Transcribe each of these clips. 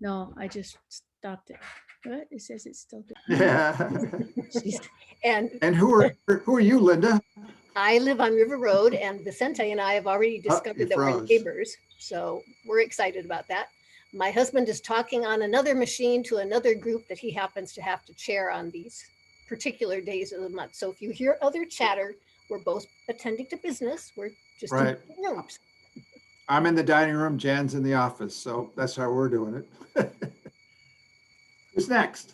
No, I just stopped it. What? It says it's still doing. Yeah. And who are you, Linda? I live on River Road, and Vicente and I have already you discovered that we're froze. neighbors. So we're excited about that. My husband is talking on another machine to another group that he happens to have to chair on these particular days of the month. So if you hear other chatter, we're both attending to business. We're just in Right. different rooms. I'm in the dining room, Jan's in the office, so that's how we're doing it. Who's next?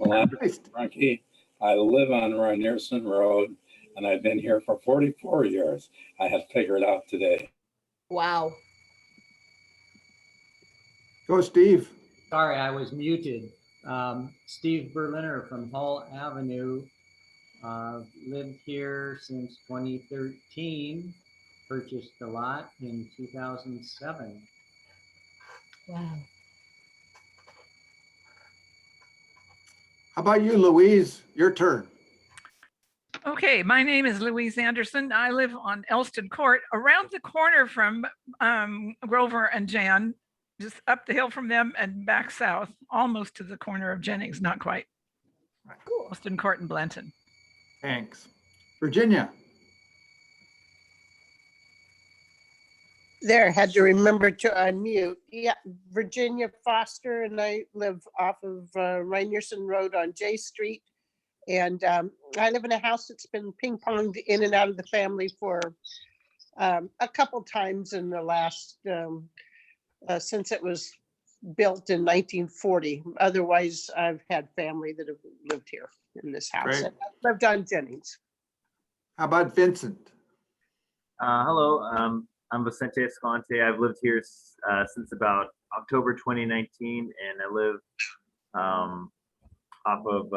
Well, I'm Nice. Frankie. I live on Rynearson Road, and I've been here for 44 years. I have figured out today. Wow. Go, Steve. Sorry, I was muted. Steve Berliner from Hall Avenue. Lived here since 2013. Purchased the lot in 2007. Wow. How about you, Louise? Your turn. Okay, my name is Louise Anderson. I live on Elston Court, around the corner from Grover and Jan, just up the hill from them and back south, almost to the corner of Jennings, not quite. Cool. Elston Court and Blanton. Thanks. Virginia. There, had to remember to unmute. Yeah, Virginia Foster, and I live off of Rynearson Road on J Street. And I live in a house that's been ping-ponged in and out of the family for a couple times in the last, since it was built in 1940. Otherwise, I've had family that have lived here in this house. Great. And I've lived on Jennings. How about Vincent? Hello, I'm Vicente Escalante. I've lived here since about October 2019, and I live off of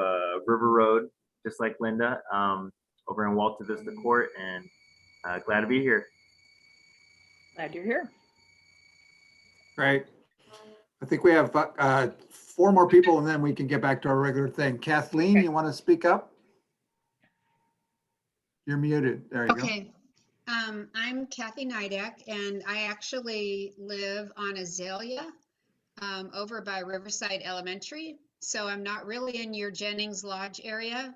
River Road, just like Linda, over in Walter Vista Court, and glad to be here. Glad you're here. Great. I think we have 4 more people and then we can get back to our regular thing. Kathleen, you want to speak up? You're muted. There you go. Okay. I'm Kathy Nidek, and I actually live on Azalea over by Riverside Elementary. So I'm not really in your Jennings Lodge area,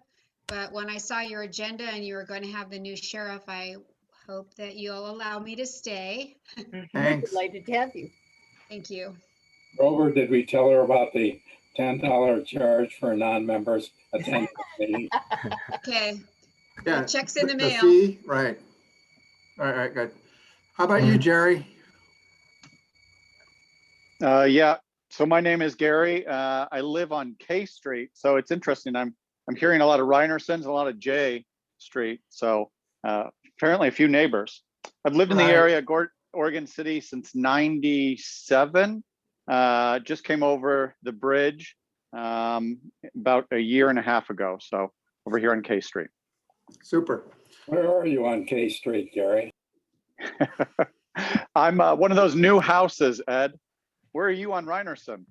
but when I saw your agenda and you were going to have the new sheriff, I hope that you'll allow me to stay. Thanks. Delighted to have you. Thank you. Grover, did we tell her about the $10 charge for non-members attending the meeting? Okay. Yeah. Check's in the mail. fee, right. All right, good. How about you, Jerry? Yeah, so my name is Gary. I live on K Street, so it's interesting. I'm hearing a lot of Reinersons, a lot of J Street. So apparently a few neighbors. I've lived in the area, Oregon City, since '97. Just came over the bridge about a year and a half ago. So over here on K Street. Super. Where are you on K Street, Gary? I'm one of those new houses, Ed. Where are you on Reinerson?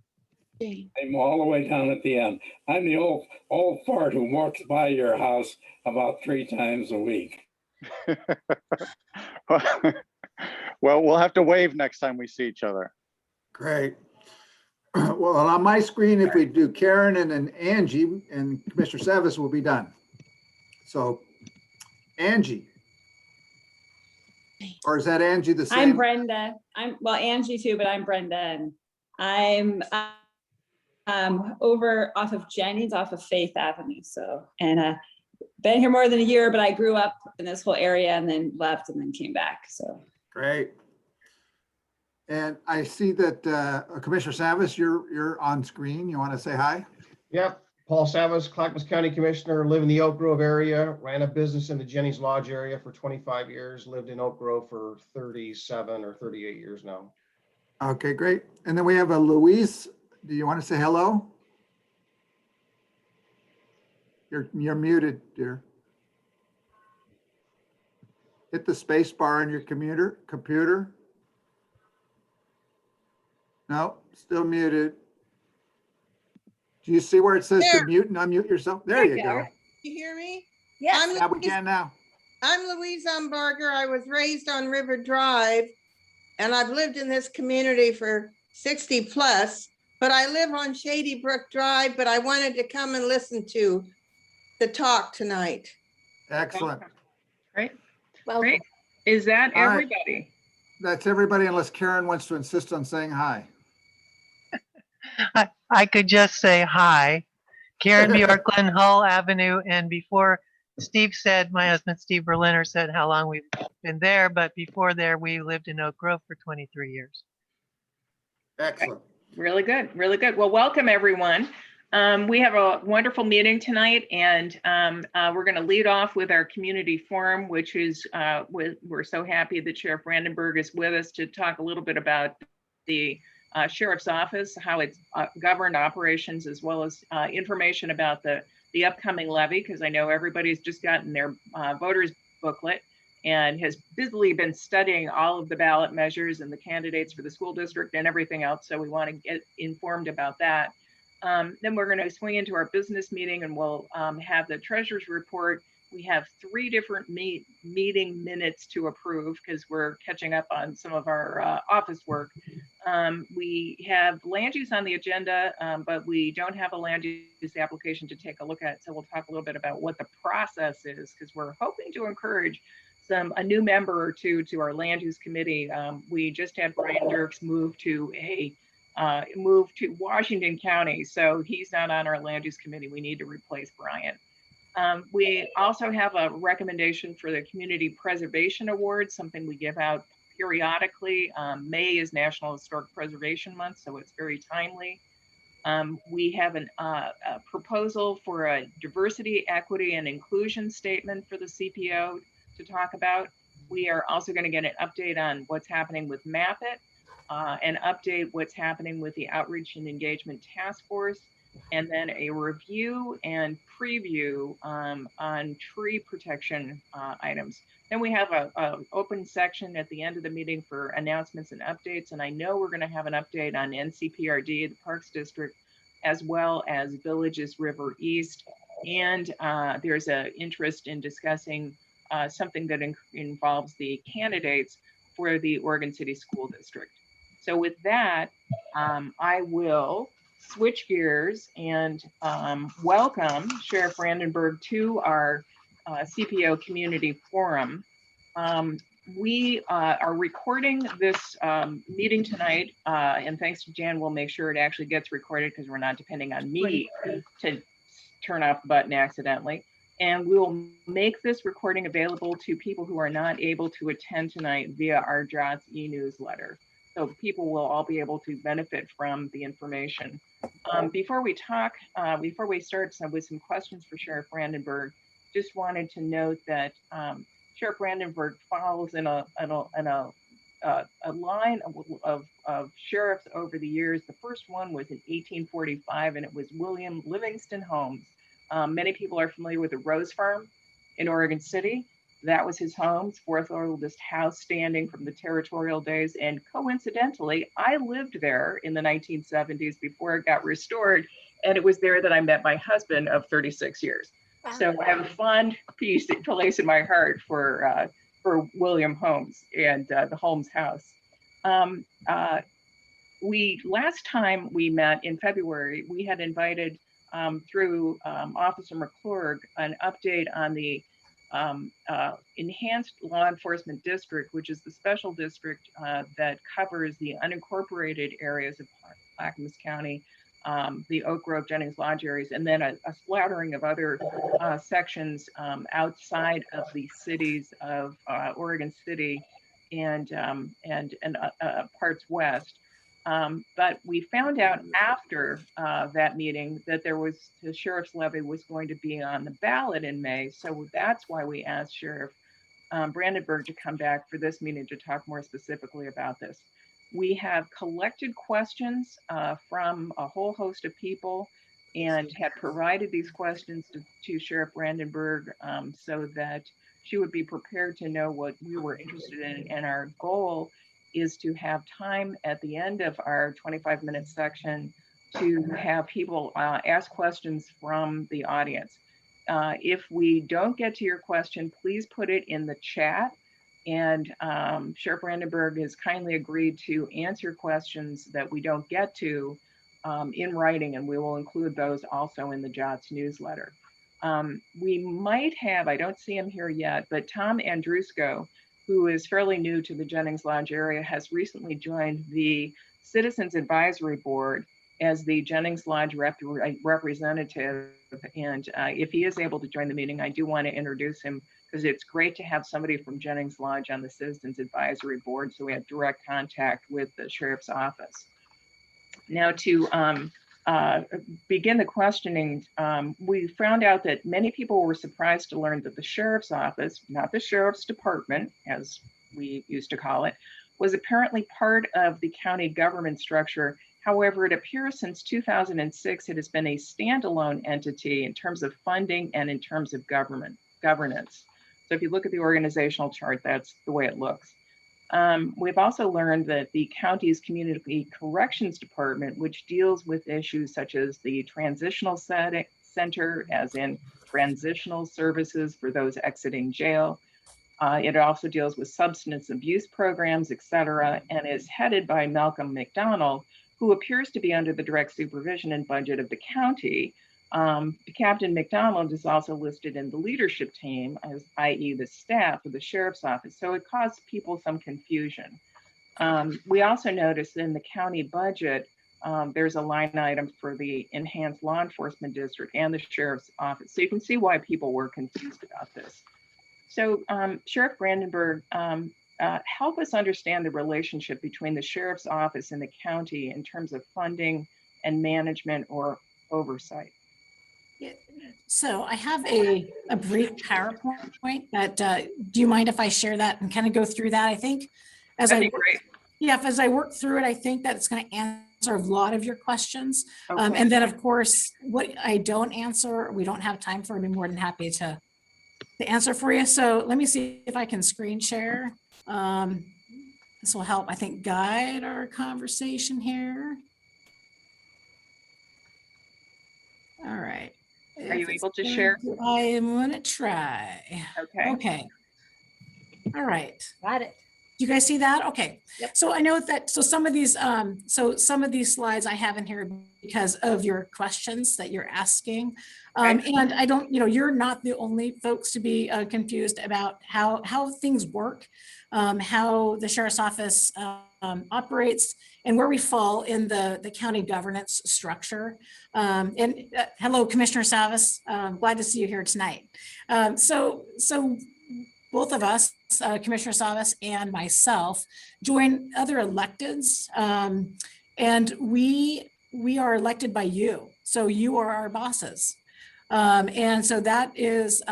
I'm all the way down at the end. I'm the old fart who walks by your house about 3 times a week. Well, we'll have to wave next time we see each other. Great. Well, on my screen, if we do Karen and then Angie and Commissioner Savis will be done. So Angie. Or is that Angie the same? I'm Brenda. Well, Angie too, but I'm Brenda, and I'm over off of Jennings, off of Faith Avenue. So, and been here more than a year, but I grew up in this whole area and then left and then came back. So great. And I see that Commissioner Savis, you're on screen. You want to say hi? Yep. Paul Savis, Clackamas County Commissioner, live in the Oak Grove area, ran a business in the Jennings Lodge area for 25 years, lived in Oak Grove for 37 or 38 years now. Okay, great. And then we have a Louise. Do you want to say hello? You're muted, dear. Hit the space bar on your computer. No, still muted. Do you see where it says to mute and unmute yourself? There you go. You hear me? Yes. Yeah, we can now. I'm Louise Umbarger. I was raised on River Drive, and I've lived in this community for 60 plus, but I live on Shady Brook Drive, but I wanted to come and listen to the talk tonight. Excellent. Right. Welcome. Great. Is that All right. everybody? That's everybody unless Karen wants to insist on saying hi. I could just say hi. Karen Bjorklund, Hull Avenue. And before Steve said, my husband, Steve Berliner, said how long we've been there. But before there, we lived in Oak Grove for 23 years. Excellent. Really good. Really good. Well, welcome everyone. We have a wonderful meeting tonight, and we're going to lead off with our community forum, which is we're so happy that Sheriff Brandenburg is with us to talk a little bit about the Sheriff's Office, how it's governed operations, as well as information about the upcoming levy, because I know everybody's just gotten their voters booklet and has busily been studying all of the ballot measures and the candidates for the school district and everything else. So we want to get informed about that. Then we're going to swing into our business meeting, and we'll have the treasurer's report. We have 3 different meeting minutes to approve because we're catching up on some of our office work. We have land use on the agenda, but we don't have a land use application to take a look at. So we'll talk a little bit about what the process is, because we're hoping to encourage a new member or two to our land use committee. We just had Brian Dirks move to Washington County, so he's not on our land use committee. We need to replace Brian. We also have a recommendation for the Community Preservation Award, something we give out periodically. May is National Historic Preservation Month, so it's very timely. We have a proposal for a diversity, equity, and inclusion statement for the CPO to talk about. We are also going to get an update on what's happening with MAP-IT, and update what's happening with the Outreach and Engagement Task Force, and then a review and preview on tree protection items. Then we have an open section at the end of the meeting for announcements and updates. And I know we're going to have an update on NCPRD, the Parks District, as well as Villages River East. And there's an interest in discussing something that involves the candidates for the Oregon City School District. So with that, I will switch gears and welcome Sheriff Brandenburg to our CPO Community Forum. We are recording this meeting tonight, and thanks to Jan, we'll make sure it actually gets recorded because we're not depending on me to turn off the button accidentally. And we will make this recording available to people who are not able to attend tonight via our JOTS e-newsletter. So people will all be able to benefit from the information. Before we start with some questions for Sheriff Brandenburg, just wanted to note that Sheriff Brandenburg follows in a line of sheriffs over the years. The first one was in 1845, and it was William Livingston Holmes. Many people are familiar with the Rose Farm in Oregon City. That was his home, fourth oldest house standing from the territorial days. And coincidentally, I lived there in the 1970s before it got restored. And it was there that I met my husband of 36 years. Wow. So I have a fond place in my heart for William Holmes and the Holmes house. Last time we met in February, we had invited through Officer McClurg an update on the Enhanced Law Enforcement District, which is the special district that covers the unincorporated areas of Clackamas County, the Oak Grove, Jennings Lodge areas, and then a splattering of other sections outside of the cities of Oregon City and parts west. But we found out after that meeting that the sheriff's levy was going to be on the ballot in May. So that's why we asked Sheriff Brandenburg to come back for this meeting to talk more specifically about this. We have collected questions from a whole host of people and had provided these questions to Sheriff Brandenburg so that she would be prepared to know what we were interested in. And our goal is to have time at the end of our 25-minute section to have people ask questions from the audience. If we don't get to your question, please put it in the chat And Sheriff Brandenburg has kindly agreed to answer questions that we don't get to in writing, and we will include those also in the JOTS newsletter. We might have, I don't see him here yet, but Tom Andrusko, who is fairly new to the Jennings Lodge area, has recently joined the Citizens Advisory Board as the Jennings Lodge representative. And if he is able to join the meeting, I do want to introduce him, because it's great to have somebody from Jennings Lodge on the Citizens Advisory Board, so we have direct contact with the Sheriff's Office. Now to begin the questioning, we found out that many people were surprised to learn that the Sheriff's Office, not the Sheriff's Department, as we used to call it, was apparently part of the county government structure. However, it appears since 2006, it has been a standalone entity in terms of funding and in terms of governance. So if you look at the organizational chart, that's the way it looks. We've also learned that the county's Community Corrections Department, which deals with issues such as the transitional center, as in transitional services for those exiting jail. It also deals with substance abuse programs, et cetera, and is headed by Malcolm McDonald, who appears to be under the direct supervision and budget of the county. Captain McDonald is also listed in the leadership team, as i.e. the staff of the Sheriff's Office, so it caused people some confusion. We also noticed in the county budget, there's a line item for the Enhanced Law Enforcement District and the Sheriff's Office, so you can see why people were confused about this. So Sheriff Brandenburg, help us understand the relationship between the Sheriff's Office and the county in terms of funding and management or oversight. So I have a brief PowerPoint that, do you mind if I share that and kind of go through that? I think as That'd be great. Yeah, as I work through it, I think that it's going to answer a lot of your questions. Okay. And then of course, what I don't answer, we don't have time for, I'd be more than happy to answer for you. So let me see if I can screen share. This will help, I think, guide our conversation here. All right. Are you able to share? I am going to try. Okay. Okay. All right. Got it. Do you guys see that? Okay. Yep. So I know that, so some of these slides I have in here because of your questions that you're asking. And I don't, you're not the only folks to be confused about how things work, how the Sheriff's Office operates, and where we fall in the county governance structure. Hello, Commissioner Savas. Glad to see you here tonight. So both of us, Commissioner Savas and myself, join other electeds, and we are elected by you. So you are our bosses. And so that is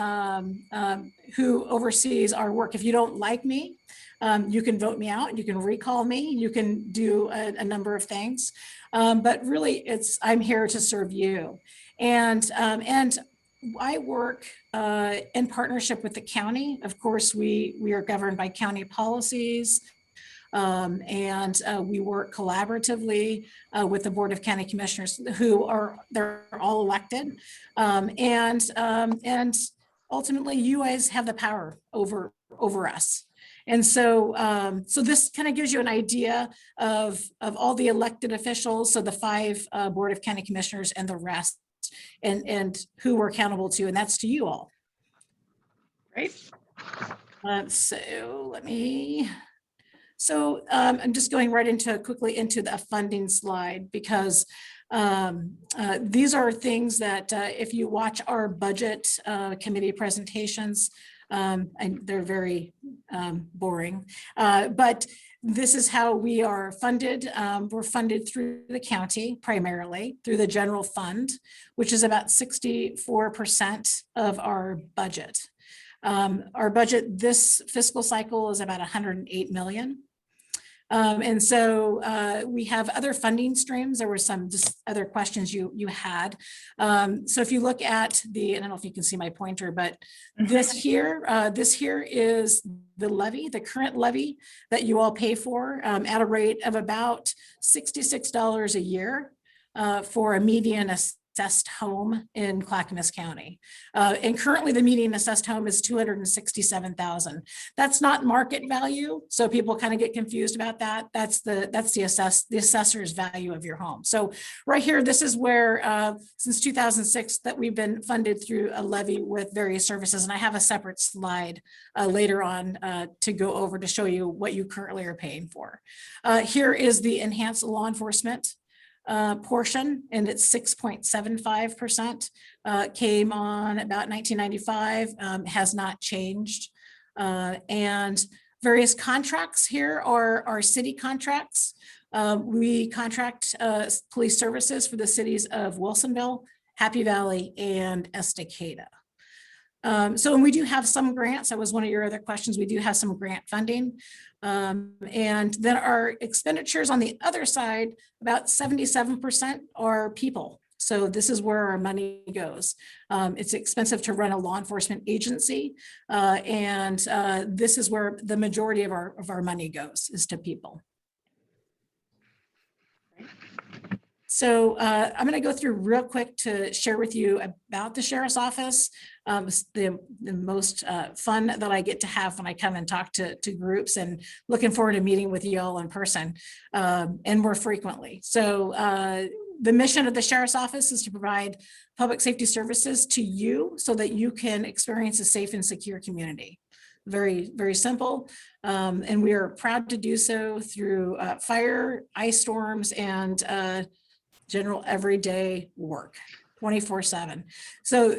who oversees our work. If you don't like me, you can vote me out, you can recall me, you can do a number of things. But really, I'm here to serve you. And I work in partnership with the county. Of course, we are governed by county policies. And we work collaboratively with the Board of County Commissioners, they're all elected. And ultimately, you guys have the power over us. And so, so this kind of gives you an idea of all the elected officials, so the 5 Board of County Commissioners and the rest, and who we're accountable to, and that's to you all. Great. So I'm just going right quickly into the funding slide, because these are things that if you watch our budget committee presentations, and they're very boring, but this is how we are funded. We're funded through the county, primarily through the general fund, which is about 64% of our budget. Our budget this fiscal cycle is about 108 million. And so we have other funding streams. There were some just other questions you had. So if you look at I don't know if you can see my pointer, but this here is the levy, the current levy that you all pay for at a rate of about $66 a year for a median assessed home in Clackamas County. And currently the median assessed home is $267,000. That's not market value. So people kind of get confused about that. That's the assessor's value of your home. So right here, this is where since 2006 that we've been funded through a levy with various services. And I have a separate slide later on to go over to show you what you currently are paying for. Here is the enhanced law enforcement portion, and it's 6.75%, came on about 1995, has not changed. And various contracts here are city contracts. We contract police services for the cities of Wilsonville, Happy Valley, and Estacada. So, and we do have some grants. That was one of your other questions. We do have some grant funding. And then our expenditures on the other side, about 77% are people. So this is where our money goes. It's expensive to run a law enforcement agency. And this is where the majority of our money goes, is to people. So I'm going to go through real quick to share with you about the Sheriff's Office. The most fun that I get to have when I come and talk to groups, and looking forward to meeting with you all in person and more frequently. So the mission of the Sheriff's Office is to provide public safety services to you so that you can experience a safe and secure community. Very, very simple. And we are proud to do so through fire, ice storms, and general everyday work, 24/7. So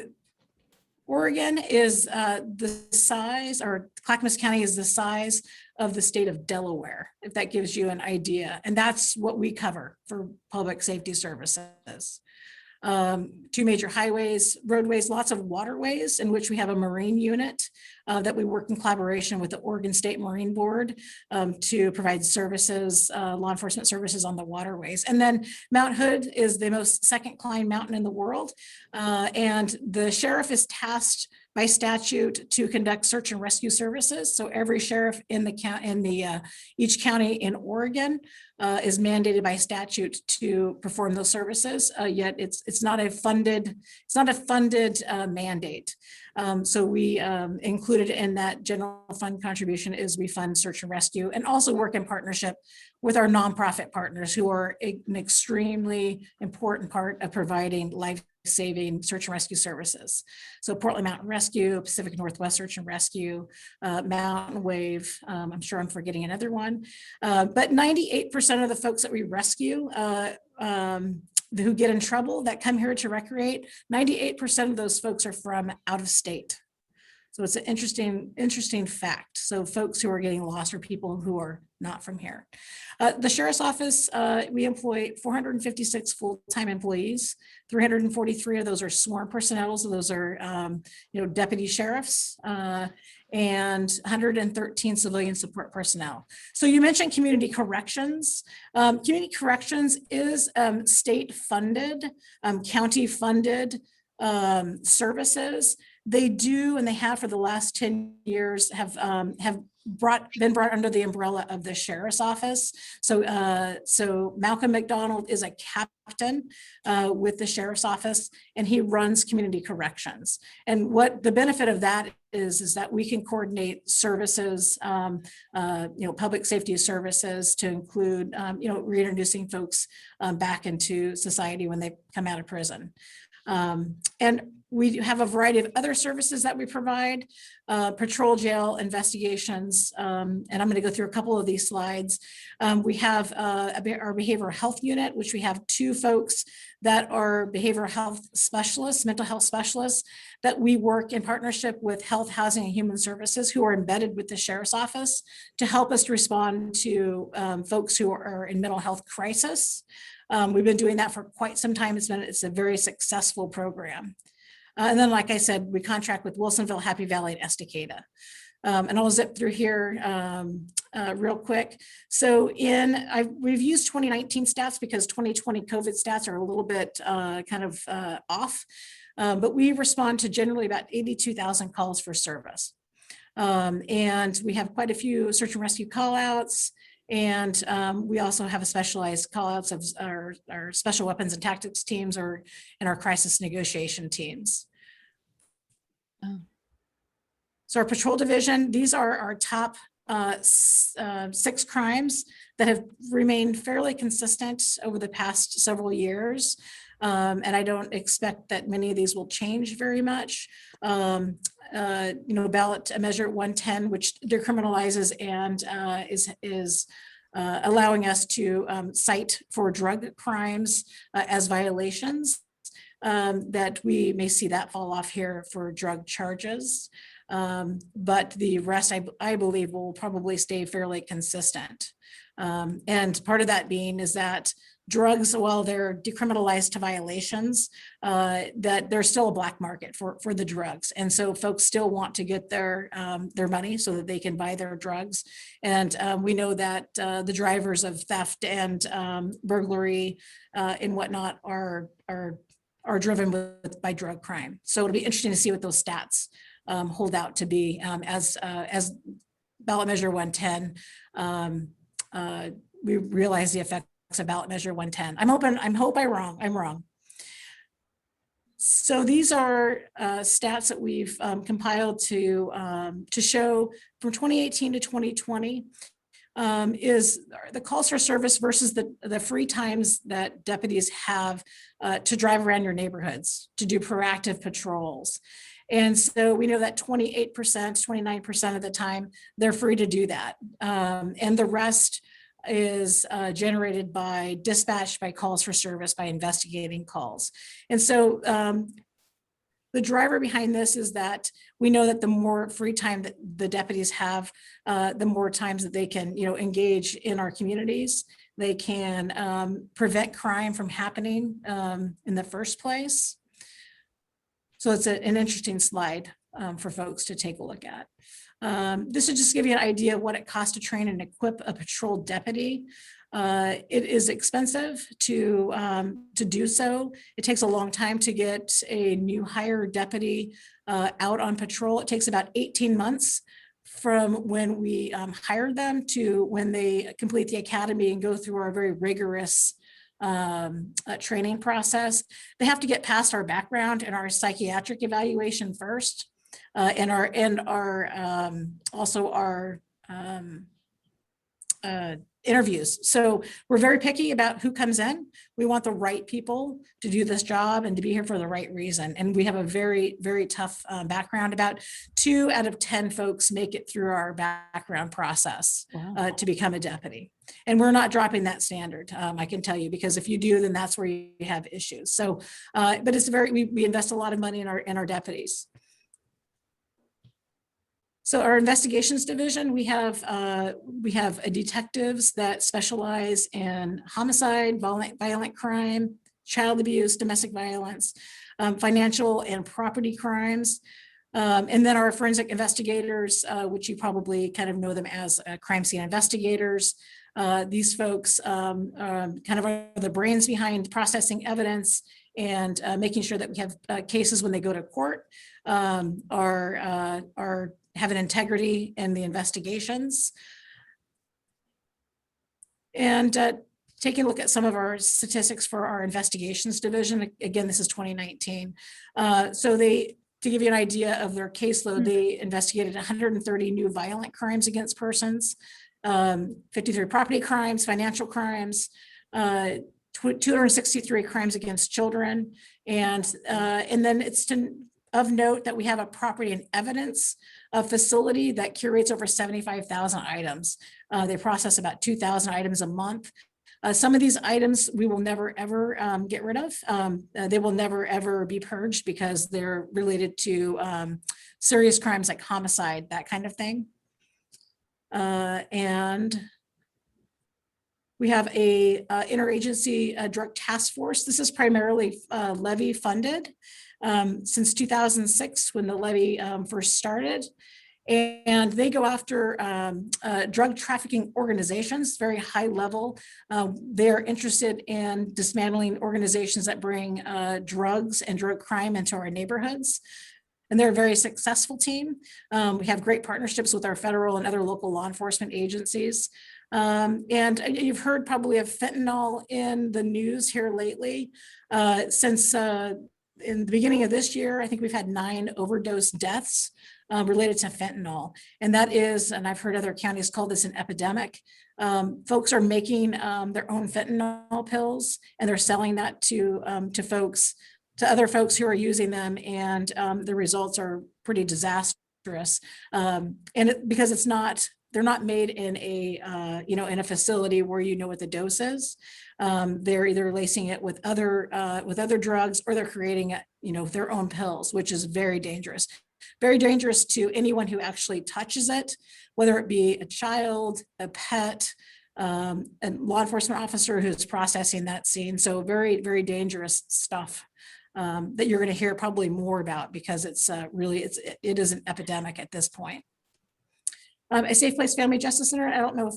Oregon is the size, or Clackamas County is the size of the state of Delaware, if that gives you an idea. And that's what we cover for public safety services. 2 major highways, roadways, lots of waterways, in which we have a marine unit that we work in collaboration with the Oregon State Marine Board to provide services, law enforcement services on the waterways. And then Mount Hood is the most second climb mountain in the world. And the sheriff is tasked by statute to conduct search and rescue services. So every sheriff in each county in Oregon is mandated by statute to perform those services. Yet it's not a funded mandate. So we included in that general fund contribution is we fund search and rescue, and also work in partnership with our nonprofit partners, who are an extremely important part of providing life-saving search and rescue services. So Portland Mountain Rescue, Pacific Northwest Search and Rescue, Mountain Wave, I'm sure I'm forgetting another one. But 98% of the folks that we rescue who get in trouble that come here to recreate, 98% of those folks are from out of state. So it's an interesting fact. So folks who are getting lost are people who are not from here. The Sheriff's Office, we employ 456 full-time employees. 343 of those are sworn personnel. So those are, deputy sheriffs, and 113 civilian support personnel. So you mentioned community corrections. Community corrections is state funded, county funded services. They do, and they have for the last 10 years, have been brought under the umbrella of the Sheriff's Office. So Malcolm McDonald is a captain with the Sheriff's Office, and he runs community corrections. And what the benefit of that is that we can coordinate services, public safety services, to include, reintroducing folks back into society when they come out of prison. And we have a variety of other services that we provide, patrol, jail, investigations, and I'm going to go through a couple of these slides. We have our behavioral health unit, which we have 2 folks that are behavioral health specialists, mental health specialists, that we work in partnership with Health, Housing, and Human Services, who are embedded with the Sheriff's Office, to help us respond to folks who are in mental health crisis. We've been doing that for quite some time. It's a very successful program. And then, like I said, we contract with Wilsonville, Happy Valley, and Estacada. And I'll zip through here real quick. So we've used 2019 stats because 2020 COVID stats are a little bit off, but we respond to generally about 82,000 calls for service. And we have quite a few search and rescue call outs, And we also have a specialized call outs of our special weapons and tactics teams or in our crisis negotiation teams. So our patrol division, these are our top 6 crimes that have remained fairly consistent over the past several years. And I don't expect that many of these will change very much. You know, ballot measure 110, which decriminalizes and is allowing us to cite for drug crimes as violations, that we may see that fall off here for drug charges. But the rest, I believe, will probably stay fairly consistent. And part of that being is that drugs, while they're decriminalized to violations, that there's still a black market for the drugs. And so folks still want to get their money so that they can buy their drugs. And we know that the drivers of theft and burglary and whatnot are driven by drug crime. So it'll be interesting to see what those stats hold out to be as ballot measure 110. We realize the effects of ballot measure 110. I'm wrong. So these are stats that we've compiled to show from 2018 to 2020 is the calls for service versus the free times that deputies have to drive around your neighborhoods, to do proactive patrols. And so we know that 28%, 29% of the time, they're free to do that. And the rest is generated by dispatch, by calls for service, by investigating calls. And so the driver behind this is that we know that the more free time that the deputies have, the more times that they can, engage in our communities. They can prevent crime from happening in the first place. So it's an interesting slide for folks to take a look at. This will just give you an idea of what it costs to train and equip a patrol deputy. It is expensive to do so. It takes a long time to get a new hire deputy out on patrol. It takes about 18 months from when we hire them to when they complete the academy and go through our very rigorous training process. They have to get past our background and our psychiatric evaluation first, and also our interviews. So we're very picky about who comes in. We want the right people to do this job and to be here for the right reason. And we have a very, very tough background. About 2 out of 10 folks make it through our background process to become a deputy. And we're not dropping that standard, I can tell you, because if you do, then that's where you have issues. So, but it's we invest a lot of money in our deputies. So our investigations division, we have detectives that specialize in homicide, violent crime, child abuse, domestic violence, financial and property crimes. And then our forensic investigators, which you probably kind of know them as crime scene investigators. These folks kind of are the brains behind processing evidence and making sure that we have cases when they go to court have an integrity in the investigations. And taking a look at some of our statistics for our investigations division, again, this is 2019. So to give you an idea of their caseload, they investigated 130 new violent crimes against persons, 53 property crimes, financial crimes, 263 crimes against children. And then it's of note that we have a property and evidence facility that curates over 75,000 items. They process about 2,000 items a month. Some of these items we will never, ever get rid of. They will never, ever be purged because they're related to serious crimes like homicide, that kind of thing. And we have a interagency drug task force. This is primarily Levy funded since 2006 when the Levy first started. And they go after drug trafficking organizations, very high level. They're interested in dismantling organizations that bring drugs and drug crime into our neighborhoods. And they're a very successful team. We have great partnerships with our federal and other local law enforcement agencies. And you've heard probably of fentanyl in the news here lately. Since in the beginning of this year, I think we've had 9 overdose deaths related to fentanyl. And that is, and I've heard other counties call this an epidemic. Folks are making their own fentanyl pills, and they're selling that to other folks who are using them, and the results are pretty disastrous. Because they're not made in a in a facility where you know what the dose is. They're either lacing it with other drugs, or they're creating their own pills, which is very dangerous. Very dangerous to anyone who actually touches it, whether it be a child, a pet, a law enforcement officer who's processing that scene. So very, very dangerous stuff that you're going to hear probably more about, because it is an epidemic at this point. A Safe Place Family Justice Center. I don't know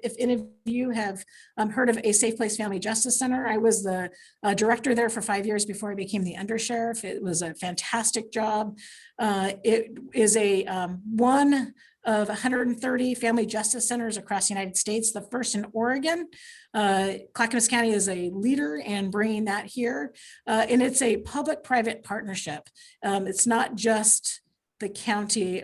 if any of you have heard of A Safe Place Family Justice Center. I was the director there for 5 years before I became the undersheriff. It was a fantastic job. It is one of 130 family justice centers across the United States, the first in Oregon. Clackamas County is a leader in bringing that here. And it's a public-private partnership. It's not just the county,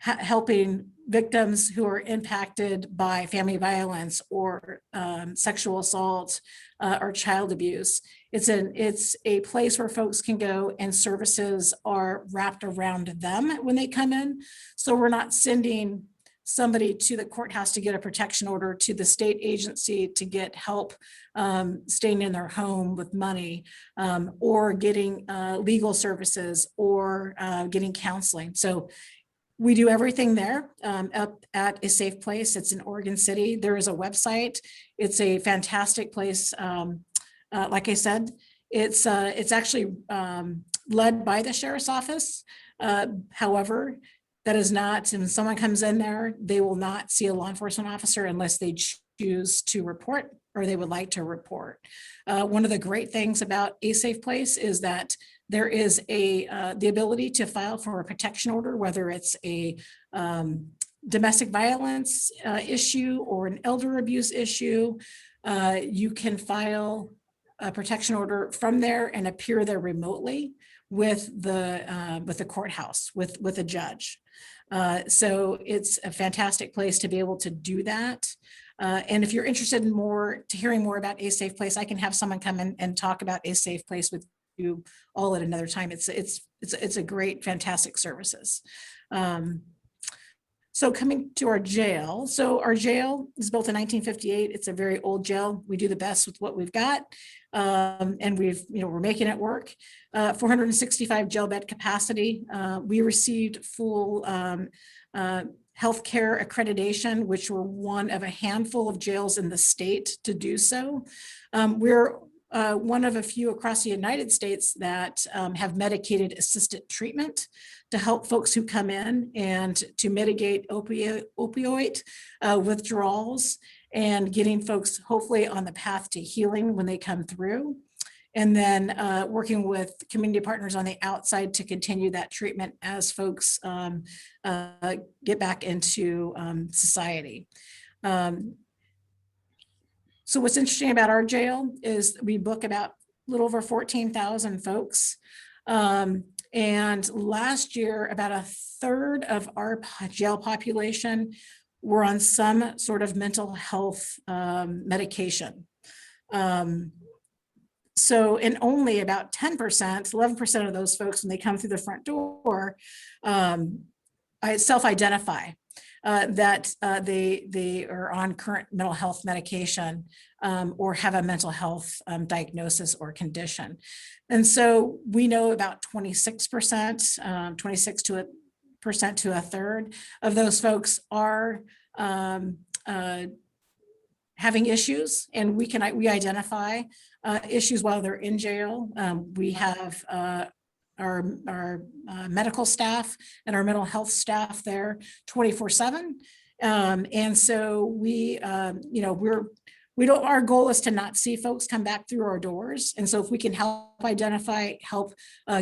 helping victims who are impacted by family violence or sexual assault or child abuse. It's a place where folks can go, and services are wrapped around them when they come in. So we're not sending somebody to the courthouse to get a protection order, to the state agency to get help staying in their home with money, or getting legal services, or getting counseling. So we do everything there up at A Safe Place. It's in Oregon City. There is a website. It's a fantastic place. Like I said, it's actually led by the sheriff's office. However, that is not, when someone comes in there, they will not see a law enforcement officer unless they choose to report, or they would like to report. One of the great things about A Safe Place is that there is the ability to file for a protection order, whether it's a domestic violence issue or an elder abuse issue. You can file a protection order from there and appear there remotely with the courthouse, with a judge. So it's a fantastic place to be able to do that. And if you're interested in hearing more about A Safe Place, I can have someone come in and talk about A Safe Place with you all at another time. It's a great, fantastic services. So coming to our jail. So our jail is built in 1958. It's a very old jail. We do the best with what we've got. And we're making it work. 465 jail bed capacity. We received full healthcare accreditation, which we're one of a handful of jails in the state to do so. We're one of a few across the United States that have medicated assisted treatment to help folks who come in and to mitigate opioid withdrawals, and getting folks hopefully on the path to healing when they come through. And then working with community partners on the outside to continue that treatment as folks get back into society. So what's interesting about our jail is we book about a little over 14,000 folks. And last year, about a third of our jail population were on some sort of mental health medication. So, and only about 10%, 11% of those folks, when they come through the front door, self-identify that they are on current mental health medication or have a mental health diagnosis or condition. And so we know about 26%, 26% to a third of those folks are having issues, and we identify issues while they're in jail. We have our medical staff and our mental health staff there 24/7. And so we our goal is to not see folks come back through our doors. And so if we can help identify, help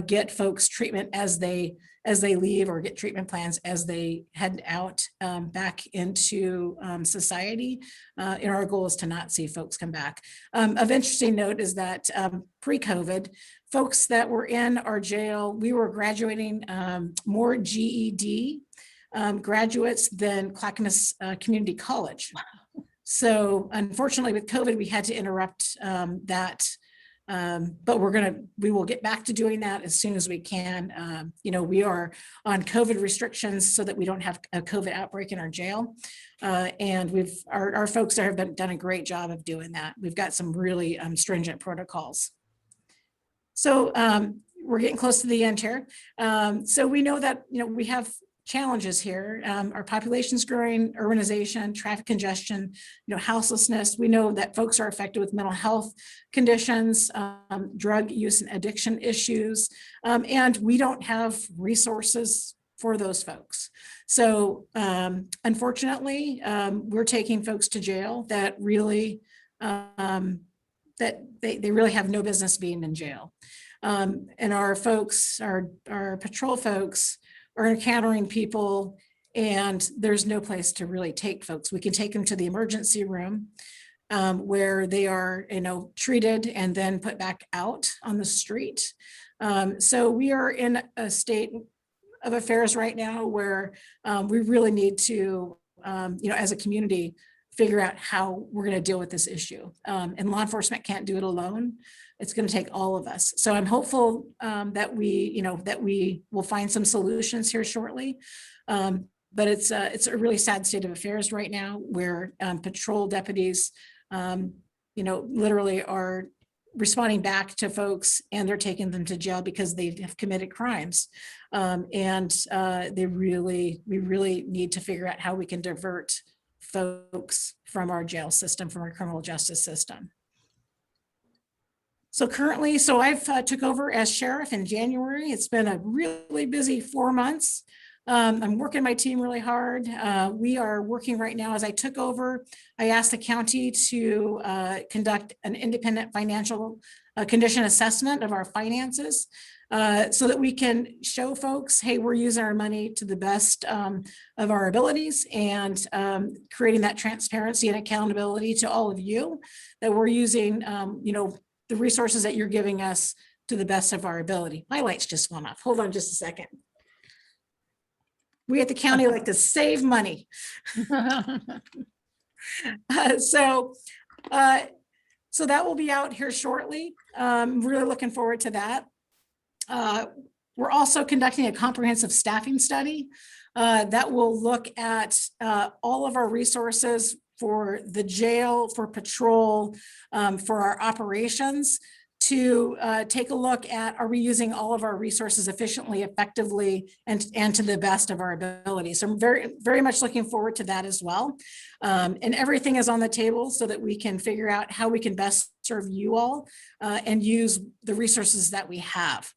get folks treatment as they leave, or get treatment plans as they head out back into society, and our goal is to not see folks come back. Of interesting note is that pre-COVID, folks that were in our jail, we were graduating more GED graduates than Clackamas Community College. So unfortunately with COVID, we had to interrupt that. But we will get back to doing that as soon as we can. We are on COVID restrictions so that we don't have a COVID outbreak in our jail. And our folks there have done a great job of doing that. We've got some really stringent protocols. So we're getting close to the end here. So we know that, we have challenges here. Our population's growing, urbanization, traffic congestion, houselessness. We know that folks are affected with mental health conditions, drug use and addiction issues, and we don't have resources for those folks. So unfortunately, we're taking folks to jail that really, that they really have no business being in jail. And our folks, our patrol folks are encountering people, and there's no place to really take folks. We can take them to the emergency room where they are, treated and then put back out on the street. So we are in a state of affairs right now where we really need to, as a community, figure out how we're going to deal with this issue. And law enforcement can't do it alone. It's going to take all of us. So I'm hopeful that we will find some solutions here shortly. But it's a really sad state of affairs right now, where patrol deputies, literally are responding back to folks, and they're taking them to jail because they have committed crimes. We really need to figure out how we can divert folks from our jail system, from our criminal justice system. So currently, I've took over as sheriff in January. It's been a really busy 4 months. I'm working my team really hard. We are working right now. As I took over, I asked the county to conduct an independent financial condition assessment of our finances, so that we can show folks, hey, we're using our money to the best of our abilities, and creating that transparency and accountability to all of you, that we're using, the resources that you're giving us to the best of our ability. My lights just went off. Hold on just a second. We at the county like to save money. So that will be out here shortly. Really looking forward to that. We're also conducting a comprehensive staffing study that will look at all of our resources for the jail, for patrol, for our operations, to take a look at, are we using all of our resources efficiently, effectively, and to the best of our ability. So I'm very, very much looking forward to that as well. And everything is on the table so that we can figure out how we can best serve you all and use the resources that we have.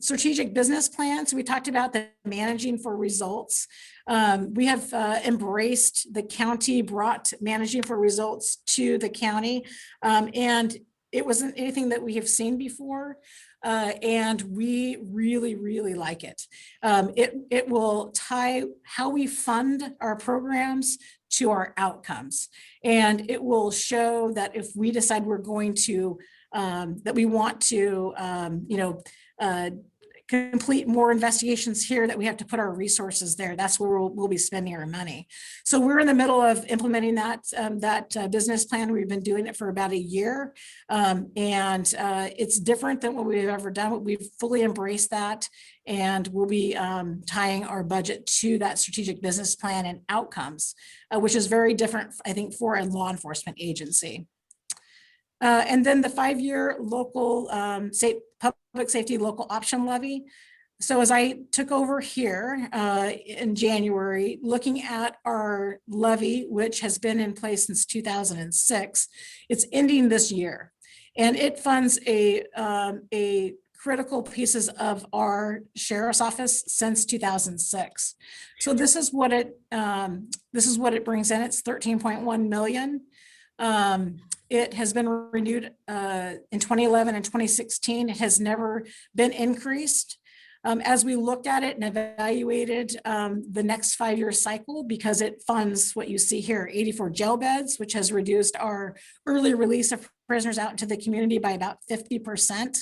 Strategic business plans. We talked about the managing for results. We have embraced, the county brought managing for results to the county, and it wasn't anything that we have seen before, and we really, really like it. It will tie how we fund our programs to our outcomes, and it will show that if we decide we're going to, that we want to, complete more investigations here, that we have to put our resources there. That's where we'll be spending our money. So we're in the middle of implementing that business plan. We've been doing it for about a year, and it's different than what we've ever done, but we've fully embraced that, and we'll be tying our budget to that strategic business plan and outcomes, which is very different, I think, for a law enforcement agency. And then the 5-year local public safety local option levy. So as I took over here in January, looking at our levy, which has been in place since 2006, it's ending this year, and it funds a critical pieces of our sheriff's office since 2006. So this is what it brings in. It's 13.1 million. It has been renewed in 2011 and 2016. It has never been increased. As we looked at it and evaluated the next 5-year cycle, because it funds what you see here, 84 jail beds, which has reduced our early release of prisoners out into the community by about 50%.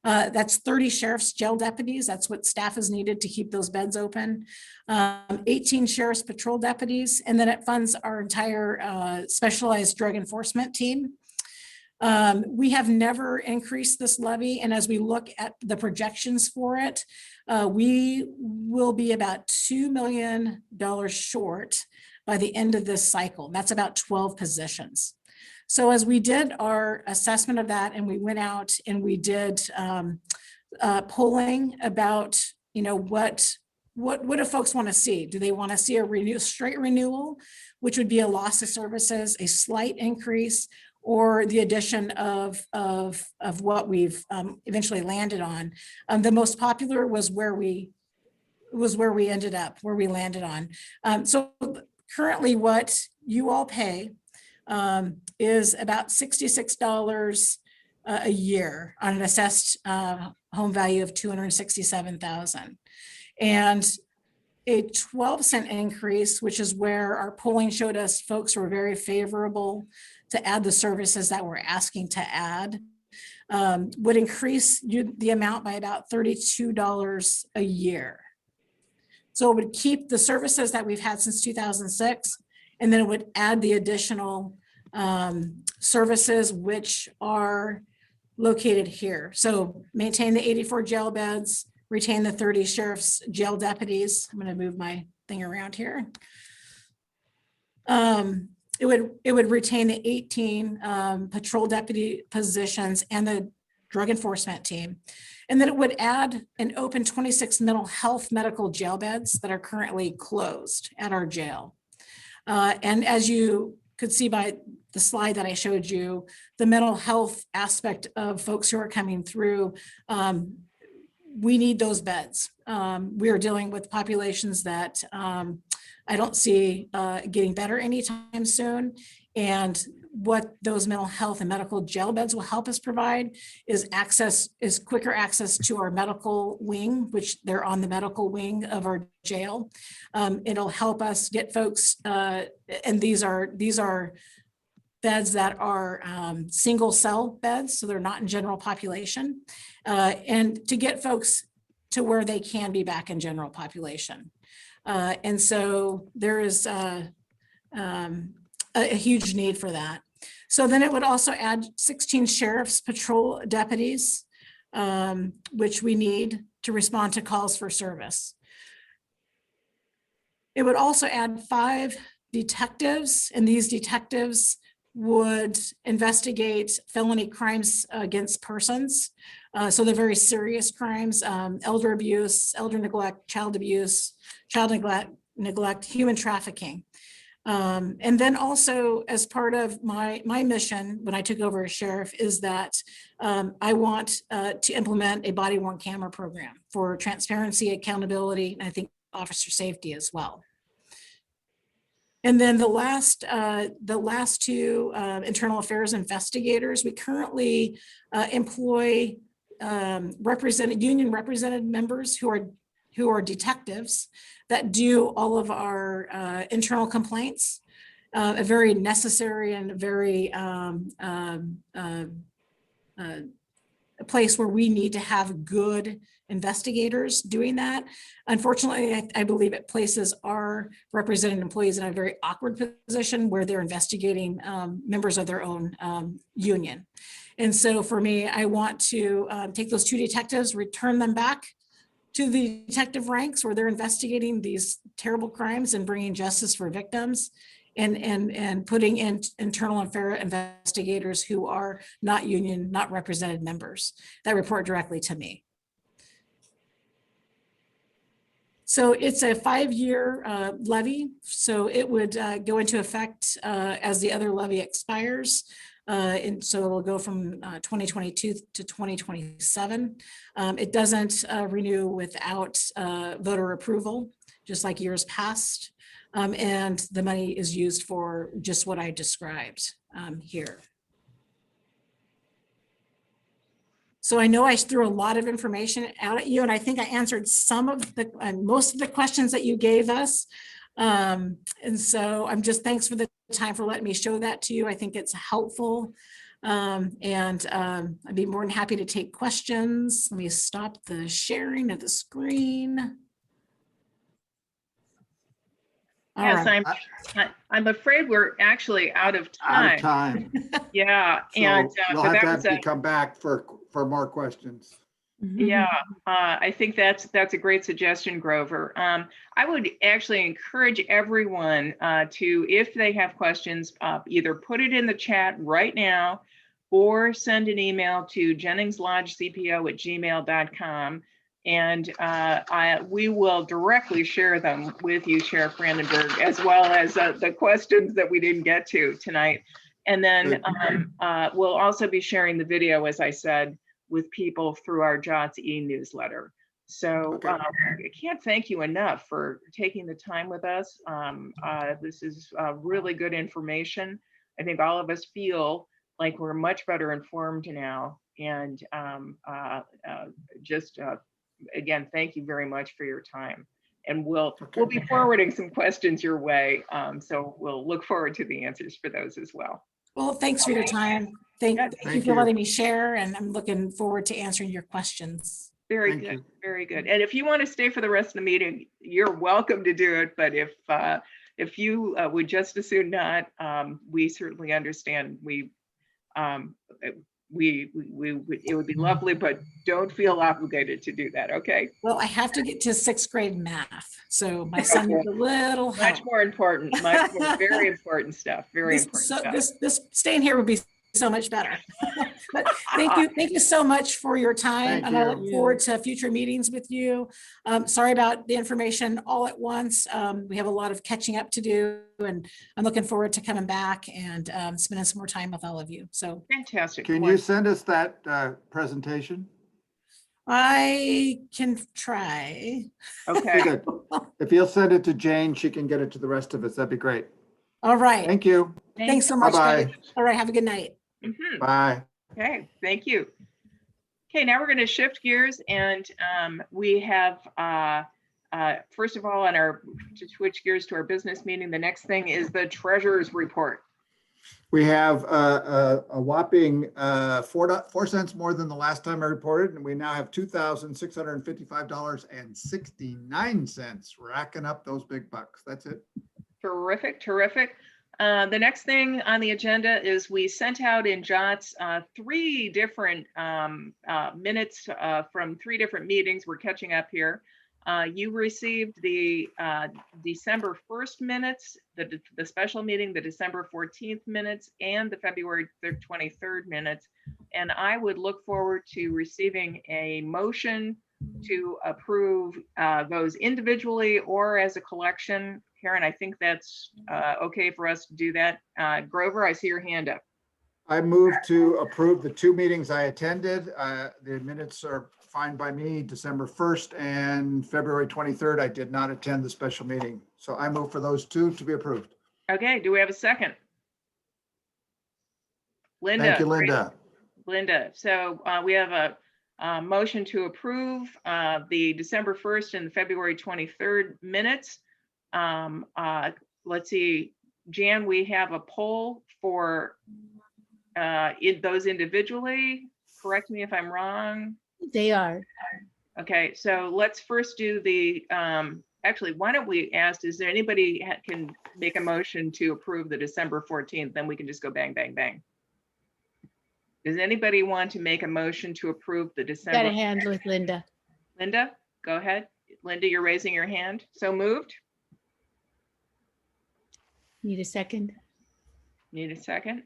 That's 30 sheriff's jail deputies. That's what staff is needed to keep those beds open. 18 sheriff's patrol deputies, and then it funds our entire specialized drug enforcement team. We have never increased this levy, and as we look at the projections for it, we will be about $2 million short by the end of this cycle. That's about 12 positions. So as we did our assessment of that, and we went out and we did polling about, what do folks want to see? Do they want to see a straight renewal, which would be a loss of services, a slight increase, or the addition of what we've eventually landed on? The most popular was where we ended up, where we landed on. So currently what you all pay is about $66 a year on an assessed home value of $267,000. And a 12-cent increase, which is where our polling showed us folks were very favorable to add the services that we're asking to add, would increase the amount by about $32 a year. So it would keep the services that we've had since 2006, and then it would add the additional services which are located here. So maintain the 84 jail beds, retain the 30 sheriff's jail deputies. I'm going to move my thing around here. It would retain the 18 patrol deputy positions and the drug enforcement team. And then it would add and open 26 mental health medical jail beds that are currently closed at our jail. And as you could see by the slide that I showed you, the mental health aspect of folks who are coming through, we need those beds. We are dealing with populations that I don't see getting better anytime soon. And what those mental health and medical jail beds will help us provide is quicker access to our medical wing, which they're on the medical wing of our jail. It'll help us get folks, and these are beds that are single cell beds, so they're not in general population, and to get folks to where they can be back in general population. And so there is a huge need for that. So then it would also add 16 sheriff's patrol deputies, which we need to respond to calls for service. It would also add 5 detectives, and these detectives would investigate felony crimes against persons. So they're very serious crimes, elder abuse, elder neglect, child abuse, child neglect, human trafficking. And then also as part of my mission when I took over as sheriff is that I want to implement a body worn camera program for transparency, accountability, and I think officer safety as well. And then the last 2 internal affairs investigators, we currently employ union represented members who are detectives that do all of our internal complaints, a very necessary and very a place where we need to have good investigators doing that. Unfortunately, I believe it places our represented employees in a very awkward position where they're investigating members of their own union. And so for me, I want to take those 2 detectives, return them back to the detective ranks where they're investigating these terrible crimes and bringing justice for victims, and putting in internal and fair investigators who are not union, not represented members that report directly to me. So it's a 5-year levy. So it would go into effect as the other levy expires. And so it'll go from 2022 to 2027. It doesn't renew without voter approval, just like years past. And the money is used for just what I described. here. So I know I threw a lot of information out at you, and I think I answered some of the, most of the questions that you gave us. And so I'm just, thanks for the time for letting me show that to you. I think it's helpful. I'd be more than happy to take questions. Let me stop the sharing of the screen. All Yes, right. I'm afraid we're actually out of time. Out of time. Yeah, So and we'll but have that to was you come back for more questions. yeah, I think that's a great suggestion, Grover. I would actually encourage everyone to, if they have questions, either put it in the chat right now or send an email to jenningslodgecpo@gmail.com. And we will directly share them with you, Sheriff Brandenburg, as well as the questions that we didn't get to tonight. And then we'll also be sharing the video, as I said, with people through our JOTS e-newsletter. So I can't thank you enough for taking the time with us. This is really good information. I think all of us feel like we're much better informed now. And again, thank you very much for your time. And we'll be forwarding some questions your way. So we'll look forward to the answers for those as well. Well, thanks for your time. Thank you for letting me share, and I'm looking forward to answering your questions. Very good, very good. And if you want to stay for the rest of the meeting, you're welcome to do it. But if you would just as soon not, we certainly understand. It would be lovely, but don't feel obligated to do that. Okay. Well, I have to get to 6th grade math, so my son is a little help. Much more important, much more, very important stuff. Very important stuff. This staying here would be so much better. But thank you so much for your time, and I look forward to future meetings with you. Sorry about the information all at once. We have a lot of catching up to do, and I'm looking forward to coming back and spending some more time with all of you. So fantastic. Can you send us that presentation? I can try. Okay. Good. If you'll send it to Jane, she can get it to the rest of us. That'd be great. All right. Thank you. Thanks so much. Bye-bye. Guys. All right. Have a good night. Bye. Okay, thank you. Okay, now we're going to shift gears, and we have, first of all, to switch gears to our business meeting, the next thing is the treasurer's report. We have a whopping 4 cents more than the last time I reported, and we now have $2,655.69, racking up those big bucks. That's it. Terrific, terrific. The next thing on the agenda is we sent out in JOTS 3 different minutes from 3 different meetings. We're catching up here. You received the December 1st minutes, the special meeting, the December 14th minutes, and the February 23rd minutes. And I would look forward to receiving a motion to approve those individually or as a collection. Karen, I think that's okay for us to do that. Grover, I see your hand up. I move to approve the 2 meetings I attended. The minutes are fine by me. December 1st and February 23rd, I did not attend the special meeting. So I move for those 2 to be approved. Okay, do we have a second? Linda. Thank you, Linda. Linda, so we have a motion to approve the December 1st and February 23rd minutes. Let's see, Jan, we have a poll for those individually. Correct me if I'm wrong. They are. Okay, so let's first do the, actually, why don't we ask, is there anybody can make a motion to approve the December 14th? Then we can just go bang, bang, bang. Does anybody want to make a motion to approve the December? Got a hand with Linda. Linda, go ahead. Linda, you're raising your hand. So moved. Need a second? Need a second?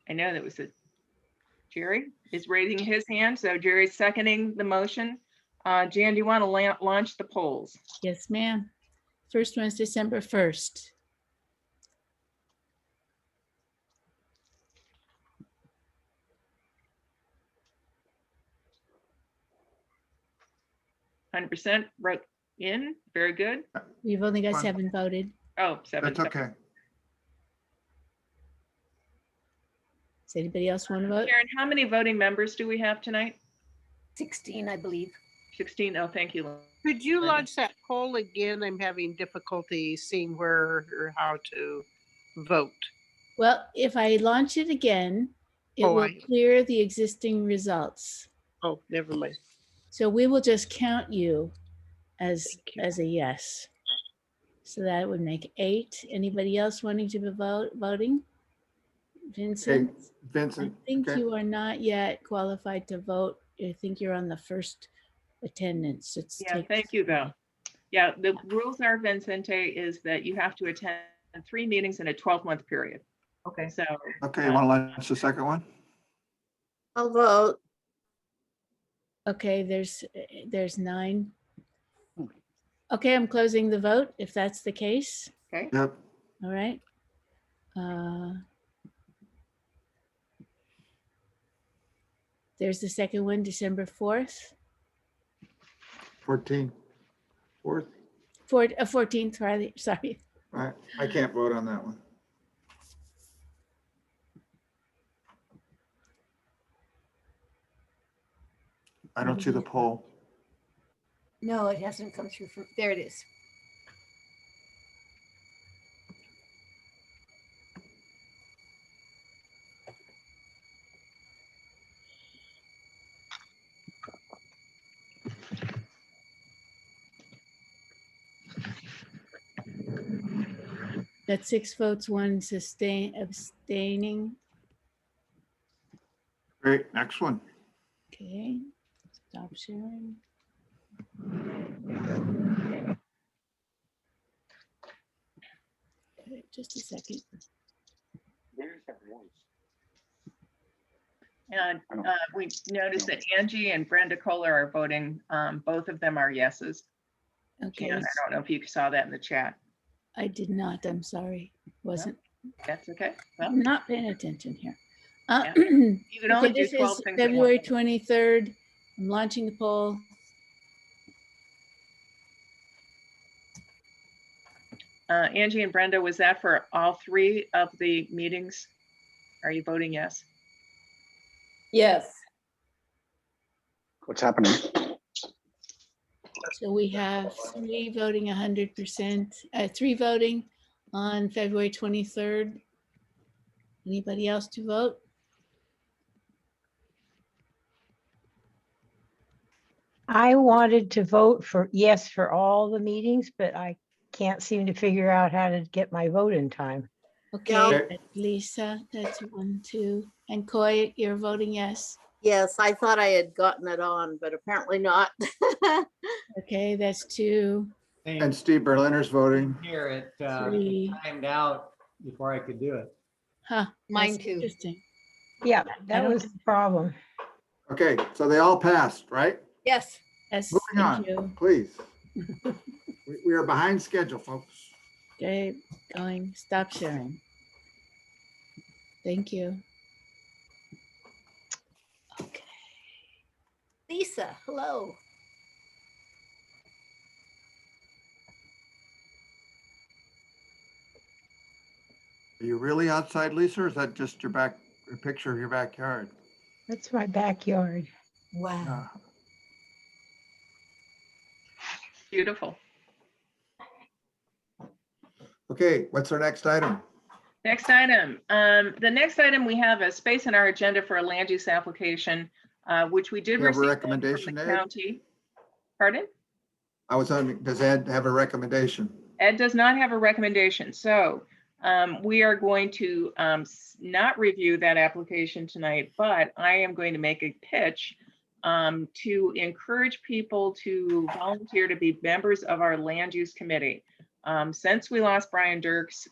I know that was Jerry is raising his hand. So Jerry's seconding the motion. Jan, do you want to launch the polls? Yes, ma'am. First one is December 1st. %, right in. Very good. We've only got 7 voted. Oh, 7. That's okay. Does anybody else want to vote? Karen, how many voting members do we have tonight? 16, I believe. 16. Oh, thank you. Could you Linda. launch that poll again? I'm having difficulty seeing where or how to vote. Well, if I launch it again, it will clear the existing results. Oh, never mind. So we will just count you as a yes. So that would make 8. Anybody else wanting to be voting? Vincent? Okay, Vincent. I think okay. you are not yet qualified to vote. I think you're on the first attendance. Yeah, thank you though. Yeah, the rules are, Vincente, is that you have to attend 3 meetings in a 12-month period. Okay. So. Okay, you want to launch the second one? I'll vote. Okay, there's 9. Okay, I'm closing the vote if that's the case. Okay. Yep. All right. There's the second one, December 4th. 14. 4th. 14th, sorry. I can't vote on that one. I don't see the poll. No, it hasn't come through. There it is. That's 6 votes, 1 abstaining. Great, next one. Okay, stop sharing. Okay, just a second. And we noticed that Angie and Brenda Kohler are voting. Both of them are yeses. Okay. Jan, I don't know if you saw that in the chat. I did not, I'm sorry. Wasn't. That's okay. Well, I'm not paying attention here. yeah. You can only do this 12 is things at February once. 23rd. I'm launching the poll. Angie and Brenda, was that for all 3 of the meetings? Are you voting yes? Yes. What's happening? So we have 3 voting 100%, 3 voting on February 23rd. Anybody else to vote? I wanted to vote for yes for all the meetings, but I can't seem to figure out how to get my vote in time. Okay, Lisa, that's 1, 2. And Coy, you're voting yes. Yes, I thought I had gotten it on, but apparently not. Okay, that's 2. And Steve Berliner's voting. Here it 3. timed out before I could do it. Huh, Mine that's too. interesting. Yeah, that was the problem. Okay, so they all passed, right? Yes. Yes, Moving on, thank you. please. We are behind schedule, folks. Okay, going, stop sharing. Thank you. Okay. Lisa, hello. Are you really outside, Lisa, or is that just your picture of your backyard? That's my backyard. Wow. Beautiful. Okay, what's our next item? Next item. The next item, we have a space in our agenda for a land use application, which we did You have a receive recommendation, from the Ed? county. Pardon? Does Ed have a recommendation? Ed does not have a recommendation. So we are going to not review that application tonight, but I am going to make a pitch to encourage people to volunteer to be members of our land use committee. Since we lost Brian Dirks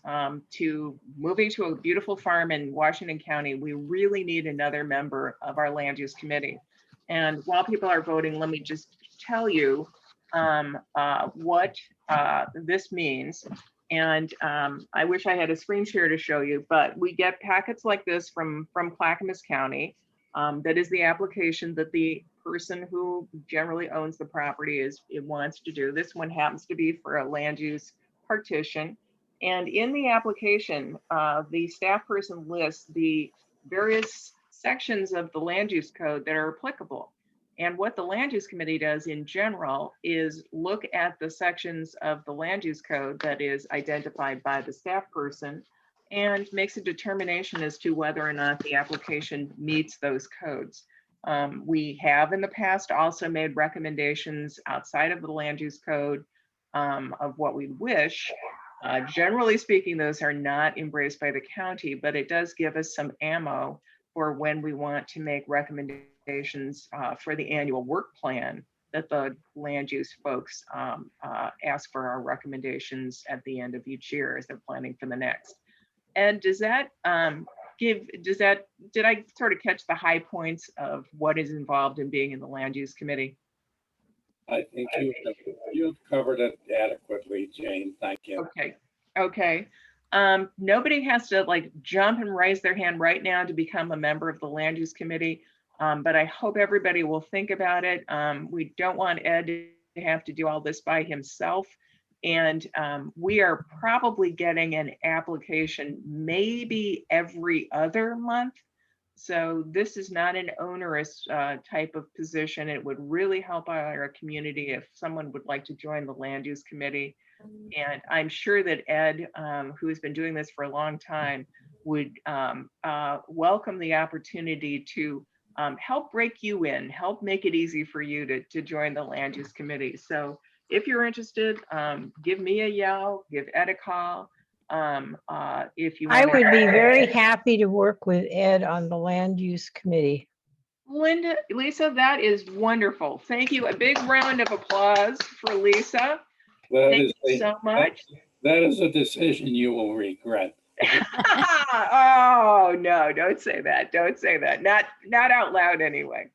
to moving to a beautiful farm in Washington County, we really need another member of our land use committee. And while people are voting, let me just tell you what this means. And I wish I had a screen share to show you, but we get packets like this from Clackamas County. That is the application that the person who generally owns the property wants to do. This one happens to be for a land use partition. And in the application, the staff person lists the various sections of the land use code that are applicable. And what the land use committee does in general is look at the sections of the land use code that is identified by the staff person and makes a determination as to whether or not the application meets those codes. We have in the past also made recommendations outside of the land use code of what we wish. Generally speaking, those are not embraced by the county, but it does give us some ammo for when we want to make recommendations for the annual work plan that the land use folks ask for our recommendations at the end of each year as they're planning for the next. And does that did I sort of catch the high points of what is involved in being in the land use committee? I think you've covered it adequately, Jane. Thank you. Okay. Nobody has to like jump and raise their hand right now to become a member of the land use committee, but I hope everybody will think about it. We don't want Ed to have to do all this by himself. And we are probably getting an application maybe every other month. So this is not an onerous type of position. It would really help our community if someone would like to join the land use committee. And I'm sure that Ed, who has been doing this for a long time, would welcome the opportunity to help break you in, help make it easy for you to join the land use committee. So if you're interested, give me a yell, give Ed a call. If you I would be very happy to work with Ed on the land use committee. Lisa, that is wonderful. Thank you. A big round of applause for Lisa. Thank you so much. That is a decision you will regret. Oh no, don't say that. Don't say that. Not out loud anyway.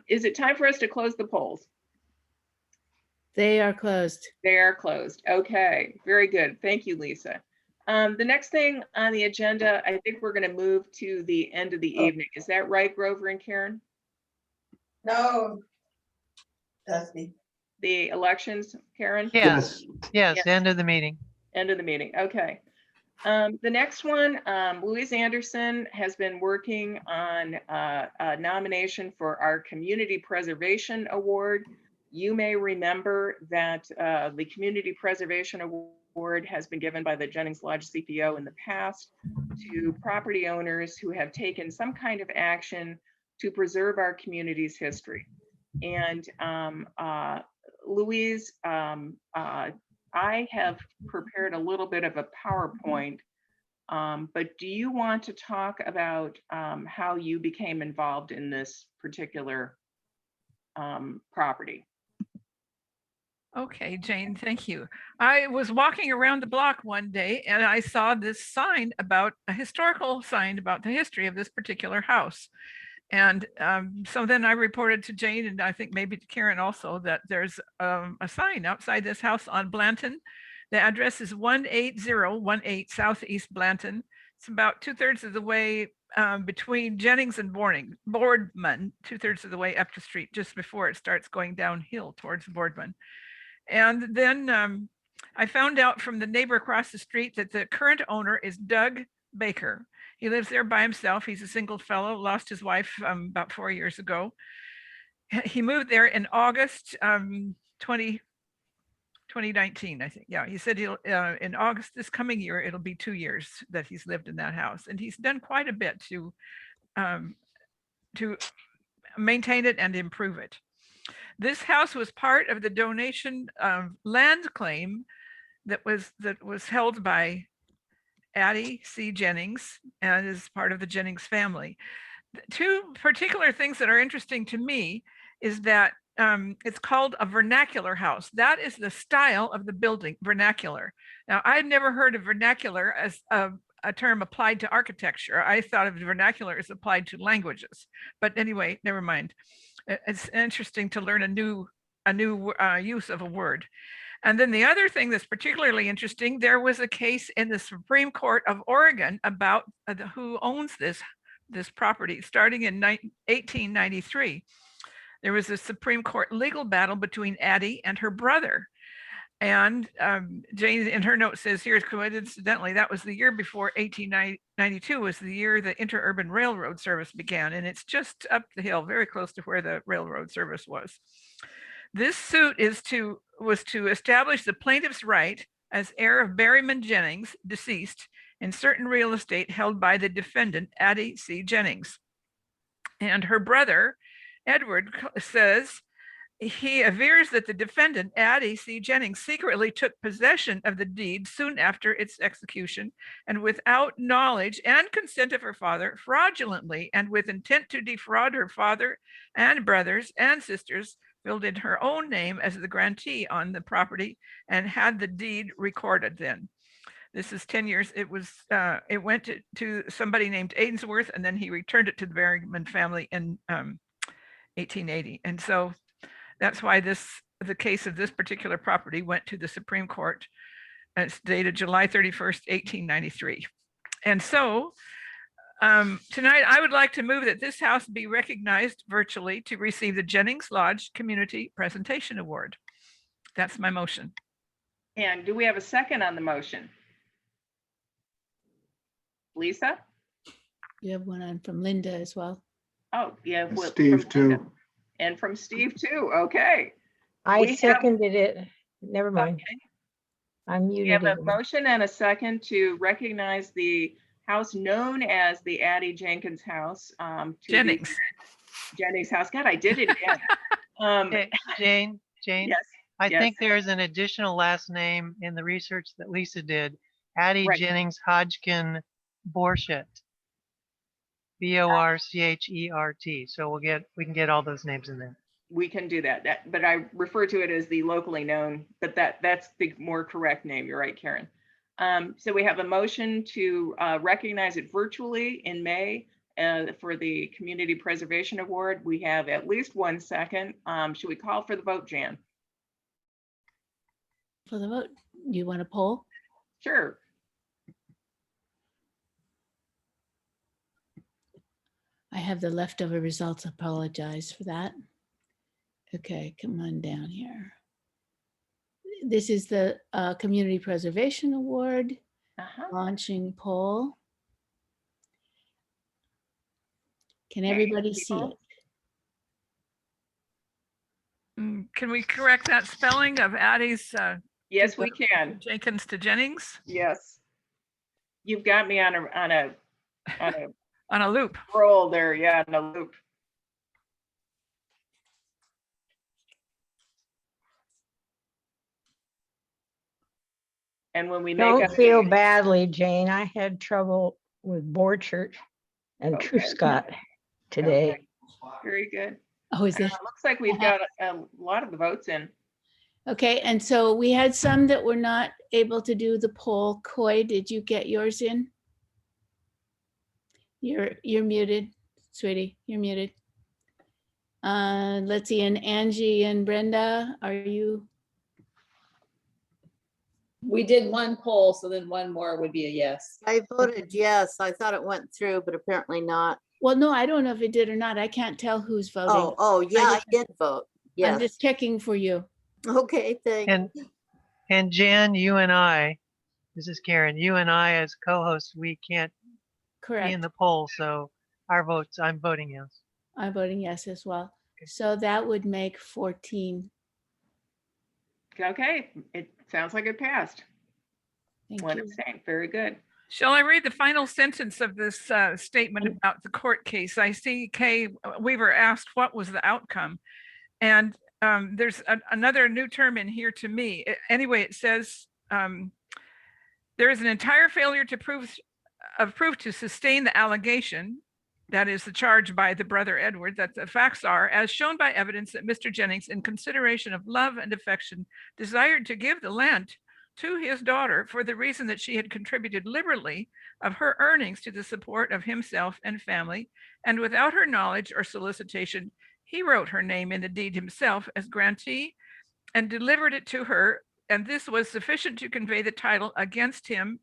Is it time for us to close the polls? They are closed. They are closed. Okay, very good. Thank you, Lisa. The next thing on the agenda, I think we're going to move to the end of the evening. Is that right, Grover and Karen? No, Dusty. The elections, Karen? Yes, end of the meeting. End of the meeting. Okay. The next one, Louise Anderson has been working on a nomination for our Community Preservation Award. You may remember that the Community Preservation Award has been given by the Jennings Lodge CPO in the past to property owners who have taken some kind of action to preserve our community's history. And Louise, I have prepared a little bit of a PowerPoint, but do you want to talk about how you became involved in this particular property? Okay, Jane, thank you. I was walking around the block one day and I saw this sign about a historical sign about the history of this particular house. And so then I reported to Jane, and I think maybe to Karen also, that there's a sign outside this house on Blanton. The address is 18018 Southeast Blanton. It's about 2/3 of the way between Jennings and Boardman, 2/3 of the way up the street, just before it starts going downhill towards Boardman. And then I found out from the neighbor across the street that the current owner is Doug Baker. He lives there by himself. He's a single fellow, lost his wife about 4 years ago. He moved there in August 2019, I think. Yeah, he said he'll in August this coming year, it'll be 2 years that he's lived in that house. And he's done quite a bit to maintain it and improve it. This house was part of the donation land claim that was held by Addie C. Jennings and is part of the Jennings family. Two particular things that are interesting to me is that it's called a vernacular house. That is the style of the building, vernacular. Now, I had never heard of vernacular as a term applied to architecture. I thought of vernacular as applied to languages. But anyway, never mind. It's interesting to learn a new use of a word. And then the other thing that's particularly interesting, there was a case in the Supreme Court of Oregon about who owns this property. Starting in 1893, there was a Supreme Court legal battle between Addie and her brother. And Jane in her note says here, coincidentally, that was the year before 1892 was the year the interurban railroad service began. And it's just up the hill, very close to where the railroad service was. This suit was to establish the plaintiff's right as heir of Berryman Jennings, deceased, in certain real estate held by the defendant, Addie C. Jennings. And her brother, Edward, says he avers that the defendant, Addie C. Jennings, secretly took possession of the deed soon after its execution, and without knowledge and consent of her father, fraudulently and with intent to defraud her father and brothers and sisters, filled in her own name as the grantee on the property and had the deed recorded then. This is 10 years. It went to somebody named Ainsworth, and then he returned it to the Berryman family in 1880. And so that's why the case of this particular property went to the Supreme Court. It's dated July 31st, 1893. And so tonight I would like to move that this house be recognized virtually to receive the Jennings Lodge Community Presentation Award. That's my motion. And do we have a second on the motion? Lisa? You have one on from Linda as well. Oh, yeah. And Steve too. And from Steve too. Okay. I seconded it. Never mind. Okay. I'm muted. We have a again. motion and a second to recognize the house known as the Addie Jenkins house. Jennings. Jennings house. God, I did it again. Jane, Yes. I yes. think there's an additional last name in the research that Lisa did. Addie Right. Jennings Hodgkin Borchert. Borchert. So we can get all those names in there. We can do that. But I refer to it as the locally known, but that's the more correct name. You're right, Karen. So we have a motion to recognize it virtually in May for the Community Preservation Award. We have at least 1 second. Should we call for the vote, Jan? For the vote, you want a poll? Sure. I have the leftover results. Apologize for that. Okay, come on down here. This is the Community Preservation Award launching poll. Can everybody see it? Can we correct that spelling of Addie's? Yes, we can. Jenkins to Jennings? Yes. You've got me on a on a loop. Roll there, yeah, on a loop. And when we make Don't feel badly, Jane. I had trouble with Borchert and Truscott today. Okay. Very good. Oh, is it? Looks like we've got a lot of the votes in. Okay, and so we had some that were not able to do the poll. Coy, did you get yours in? You're muted, sweetie. You're muted. Let's see, and Angie and Brenda, are you? We did one poll, so then one more would be a yes. I voted yes. I thought it went through, but apparently not. Well, no, I don't know if it did or not. I can't tell who's voting. Oh, yeah, I did vote. Yes. I'm just checking for you. Okay, thanks. And Jan, you and I, this is Karen, you and I as co-hosts, we can't be in the poll, so our votes, I'm voting yes. I'm voting yes as well. So that would make 14. Okay, it sounds like it passed. One abstain. Very good. Shall I read the final sentence of this statement about the court case? I see Kay Weaver asked what was the outcome. And there's another new term in here to me. Anyway, it says there is an entire failure to prove to sustain the allegation, that is the charge by the brother Edward, that the facts are, as shown by evidence that Mr. Jennings, in consideration of love and affection, desired to give the land to his daughter for the reason that she had contributed liberally of her earnings to the support of himself and family, and without her knowledge or solicitation, he wrote her name in the deed himself as grantee and delivered it to her, and this was sufficient to convey the title against him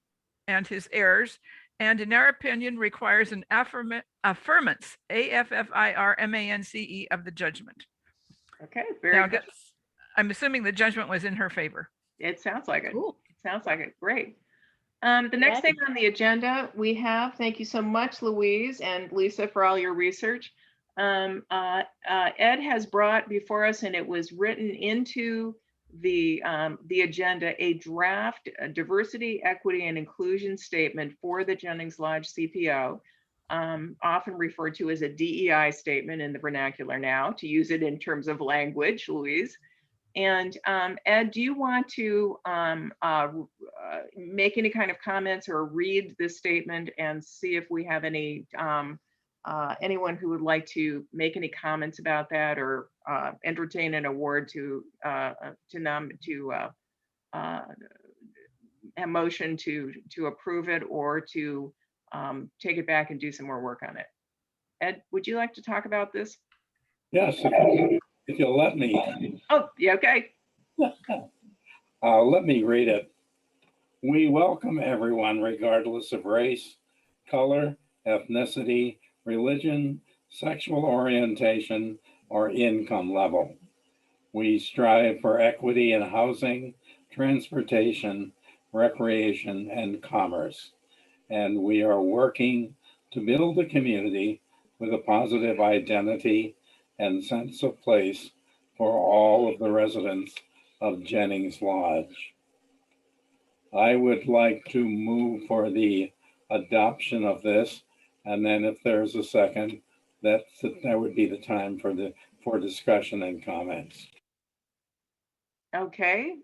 and his heirs, and in our opinion requires an affirmance, AFFIRMANCE, of the judgment. Okay, very good. I'm assuming the judgment was in her favor. It sounds like it. Cool. It sounds like it. Great. The next thing on the agenda we have, thank you so much, Louise and Lisa, for all your research. Ed has brought before us, and it was written into the agenda, a draft diversity, equity, and inclusion statement for the Jennings Lodge CPO, often referred to as a DEI statement in the vernacular now, to use it in terms of language, Louise. And Ed, do you want to make any kind of comments or read this statement and see if we have any anyone who would like to make any comments about that, or entertain an award to a motion to approve it, or to take it back and do some more work on it? Ed, would you like to talk about this? Yes, if you'll let me. Oh, yeah, okay. Let me read it. We welcome everyone, regardless of race, color, ethnicity, religion, sexual orientation, or income level. We strive for equity in housing, transportation, recreation, and commerce. And we are working to build a community with a positive identity and sense of place for all of the residents of Jennings Lodge. I would like to move for the adoption of this, and then if there's a second, that would be the time for discussion and comments. Okay.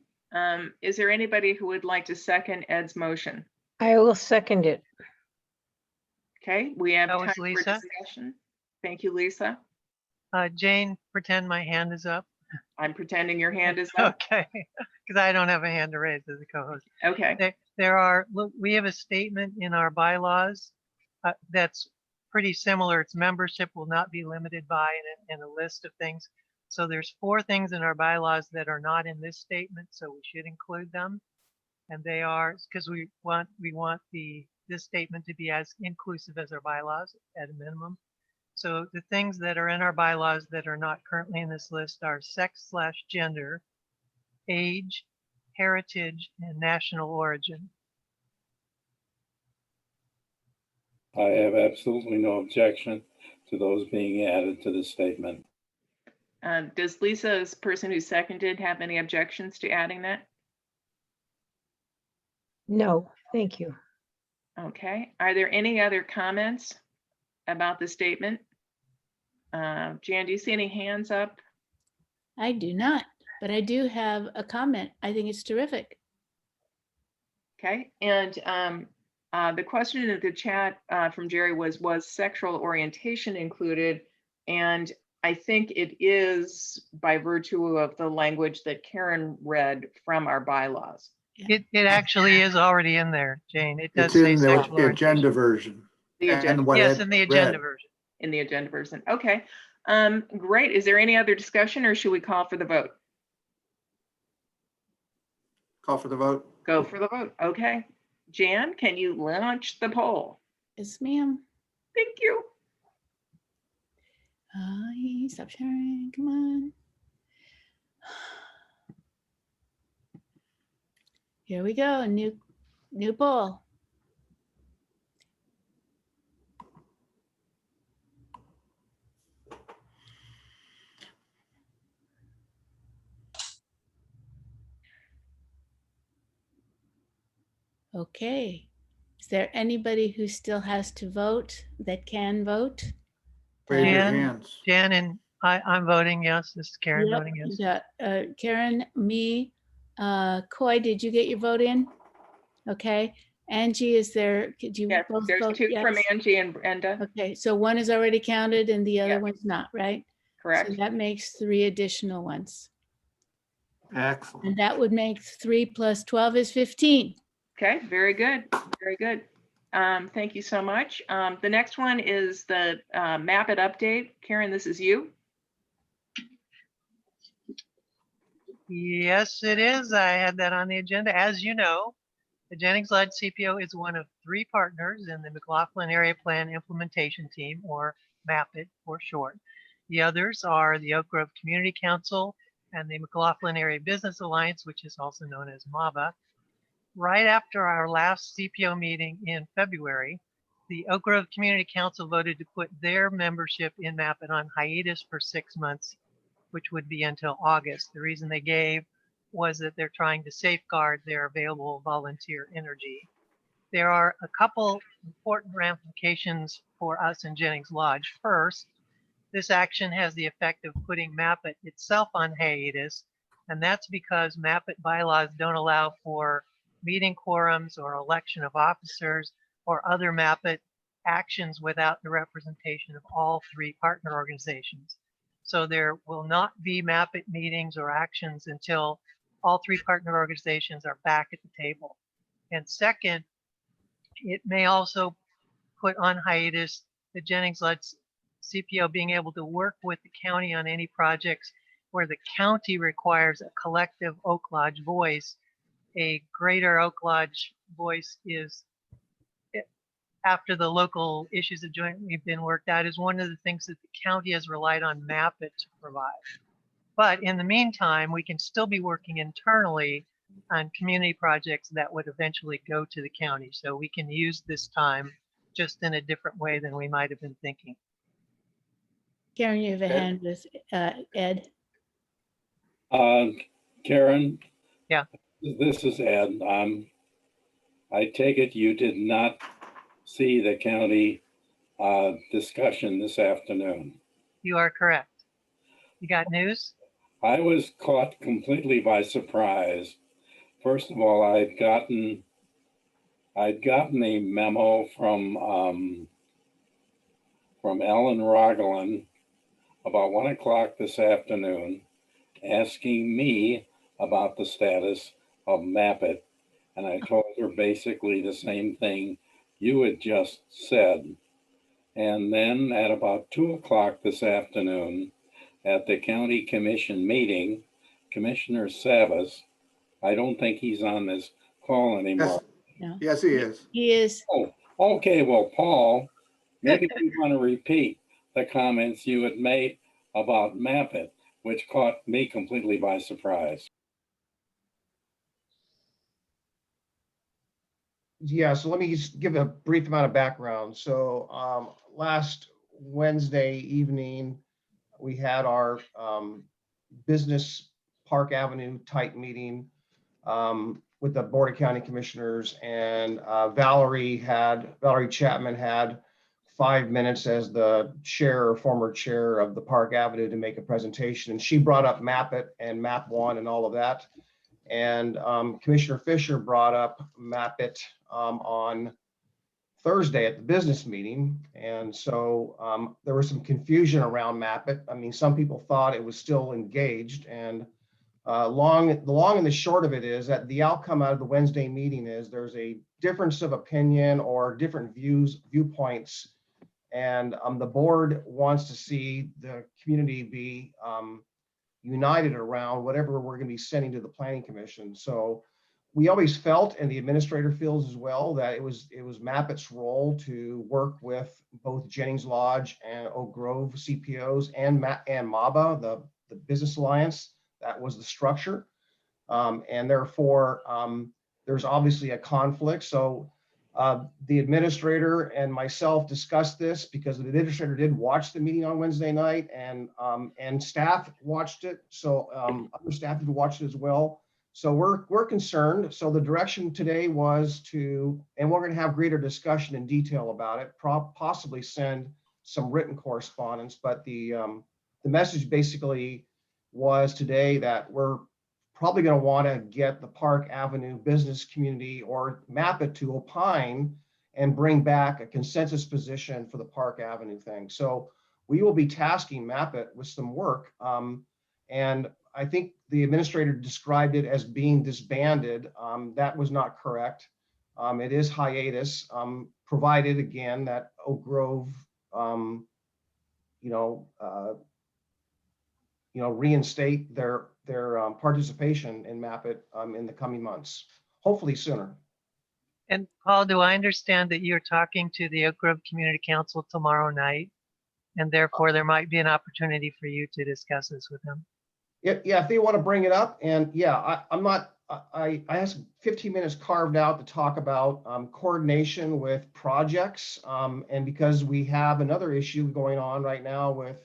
Is there anybody who would like to second Ed's motion? I will second it. Okay, we have That time was for Lisa. discussion. Thank you, Lisa. Jane, pretend my hand is up. I'm pretending your hand is up. Okay, because I don't have a hand to raise as a co-host. Okay. Look, we have a statement in our bylaws that's pretty similar. Its membership will not be limited by, and a list of things. So there's 4 things in our bylaws that are not in this statement, so we should include them. And they are, because we want this statement to be as inclusive as our bylaws at a minimum. So the things that are in our bylaws that are not currently in this list are sex/gender, age, heritage, and national origin. I have absolutely no objection to those being added to the statement. Does Lisa, as person who seconded, have any objections to adding that? No, thank you. Okay. Are there any other comments about the statement? Jan, do you see any hands up? I do not, but I do have a comment. I think it's terrific. Okay. And the question in the chat from Jerry was sexual orientation included? And I think it is, by virtue of the language that Karen read from our bylaws. It actually is already in there, Jane. It does It's say in sexual the orientation. agenda version. The agenda. And what Yes, Ed in the agenda read. version. In the agenda version. Okay. Great. Is there any other discussion, or should we call for the vote? Call for the vote. Go for the vote. Okay. Jan, can you launch the poll? Yes, ma'am. Thank you. Stop sharing. Come on. Here we go. A new poll. Okay. Is there anybody who still has to vote that can vote? Raise your Jan, hands. Jan and I'm voting yes. This is Karen Yep, voting yes. you got Karen, me, Coy, did you get your vote in? Okay. Angie, is there, could you Yes, both there's vote 2 from yes? Angie and Brenda. Okay, so one is already counted and the other Yes. one's not, right? Correct. So that makes 3 additional ones. Excellent. And that would make 3 plus 12 is 15. Okay, very good. Very good. Thank you so much. The next one is the Map It update. Karen, this is you. Yes, it is. I had that on the agenda. As you know, the Jennings Lodge CPO is one of 3 partners in the McLaughlin Area Plan Implementation Team, or MAP IT for short. The others are the Oak Grove Community Council and the McLaughlin Area Business Alliance, which is also known as MABA. Right after our last CPO meeting in February, the Oak Grove Community Council voted to put their membership in MAPIT on hiatus for 6 months, which would be until August. The reason they gave was that they're trying to safeguard their available volunteer energy. There are a couple important ramifications for us in Jennings Lodge. First, this action has the effect of putting MAPIT itself on hiatus, and that's because MAPIT bylaws don't allow for meeting quorums or election of officers or other MAPIT actions without the representation of all 3 partner organizations. So there will not be MAPIT meetings or actions until all 3 partner organizations are back at the table. And second, it may also put on hiatus the Jennings Lodge CPO being able to work with the county on any projects where the county requires a collective Oak Lodge voice. A greater Oak Lodge voice is, after the local issues have jointly been worked out, is one of the things that the county has relied on MAPIT to provide. But in the meantime, we can still be working internally on community projects that would eventually go to the county. So we can use this time just in a different way than we might have been thinking. Karen, you have a Ed? hand with Ed. Karen? Yeah. This is Ed. I take it you did not see the county discussion this afternoon. You are correct. You got news? I was caught completely by surprise. First of all, I'd gotten a memo from Ellen Rogelin about 1 o'clock this afternoon, asking me about the status of MAPIT. And I told her basically the same thing you had just said. And then at about 2 o'clock this afternoon, at the county commission meeting, Commissioner Savas, I don't think he's on this call anymore. No. Yes, he is. He is. Oh, okay. Well, Paul, maybe you want to repeat the comments you had made about MAPIT, which caught me completely by surprise. Yeah, so let me just give a brief amount of background. So last Wednesday evening, we had our business Park Avenue type meeting with the Board of County Commissioners, and Valerie Chapman had 5 minutes as the chair or former chair of the Park Avenue to make a presentation. And she brought up MAPIT and MAP 1 and all of that. And Commissioner Fisher brought up MAPIT on Thursday at the business meeting. And so there was some confusion around MAPIT. I mean, some people thought it was still engaged. And the long and the short of it is that the outcome out of the Wednesday meeting is there's a difference of opinion or different viewpoints. And the board wants to see the community be united around whatever we're going to be sending to the Planning Commission. So we always felt, and the administrator feels as well, that it was MAPIT's role to work with both Jennings Lodge and Oak Grove CPOs and MABA, the Business Alliance. That was the structure. And therefore, there's obviously a conflict. So the administrator and myself discussed this because the administrator did watch the meeting on Wednesday night, and staff watched it. So other staff had watched it as well. So we're concerned. So the direction today was to, and we're going to have greater discussion in detail about it, possibly send some written correspondence. But the message basically was today that we're probably going to want to get the Park Avenue business community or MAPIT to opine and bring back a consensus position for the Park Avenue thing. So we will be tasking MAPIT with some work. And I think the administrator described it as being disbanded. That was not correct. It is hiatus, provided again that Oak Grove, reinstate their participation in MAPIT in the coming months, hopefully sooner. And Paul, do I understand that you're talking to the Oak Grove Community Council tomorrow night, and therefore there might be an opportunity for you to discuss this with them? if they want to bring it up, and yeah, I'm not, I have 15 minutes carved out to talk about coordination with projects. And because we have another issue going on right now with,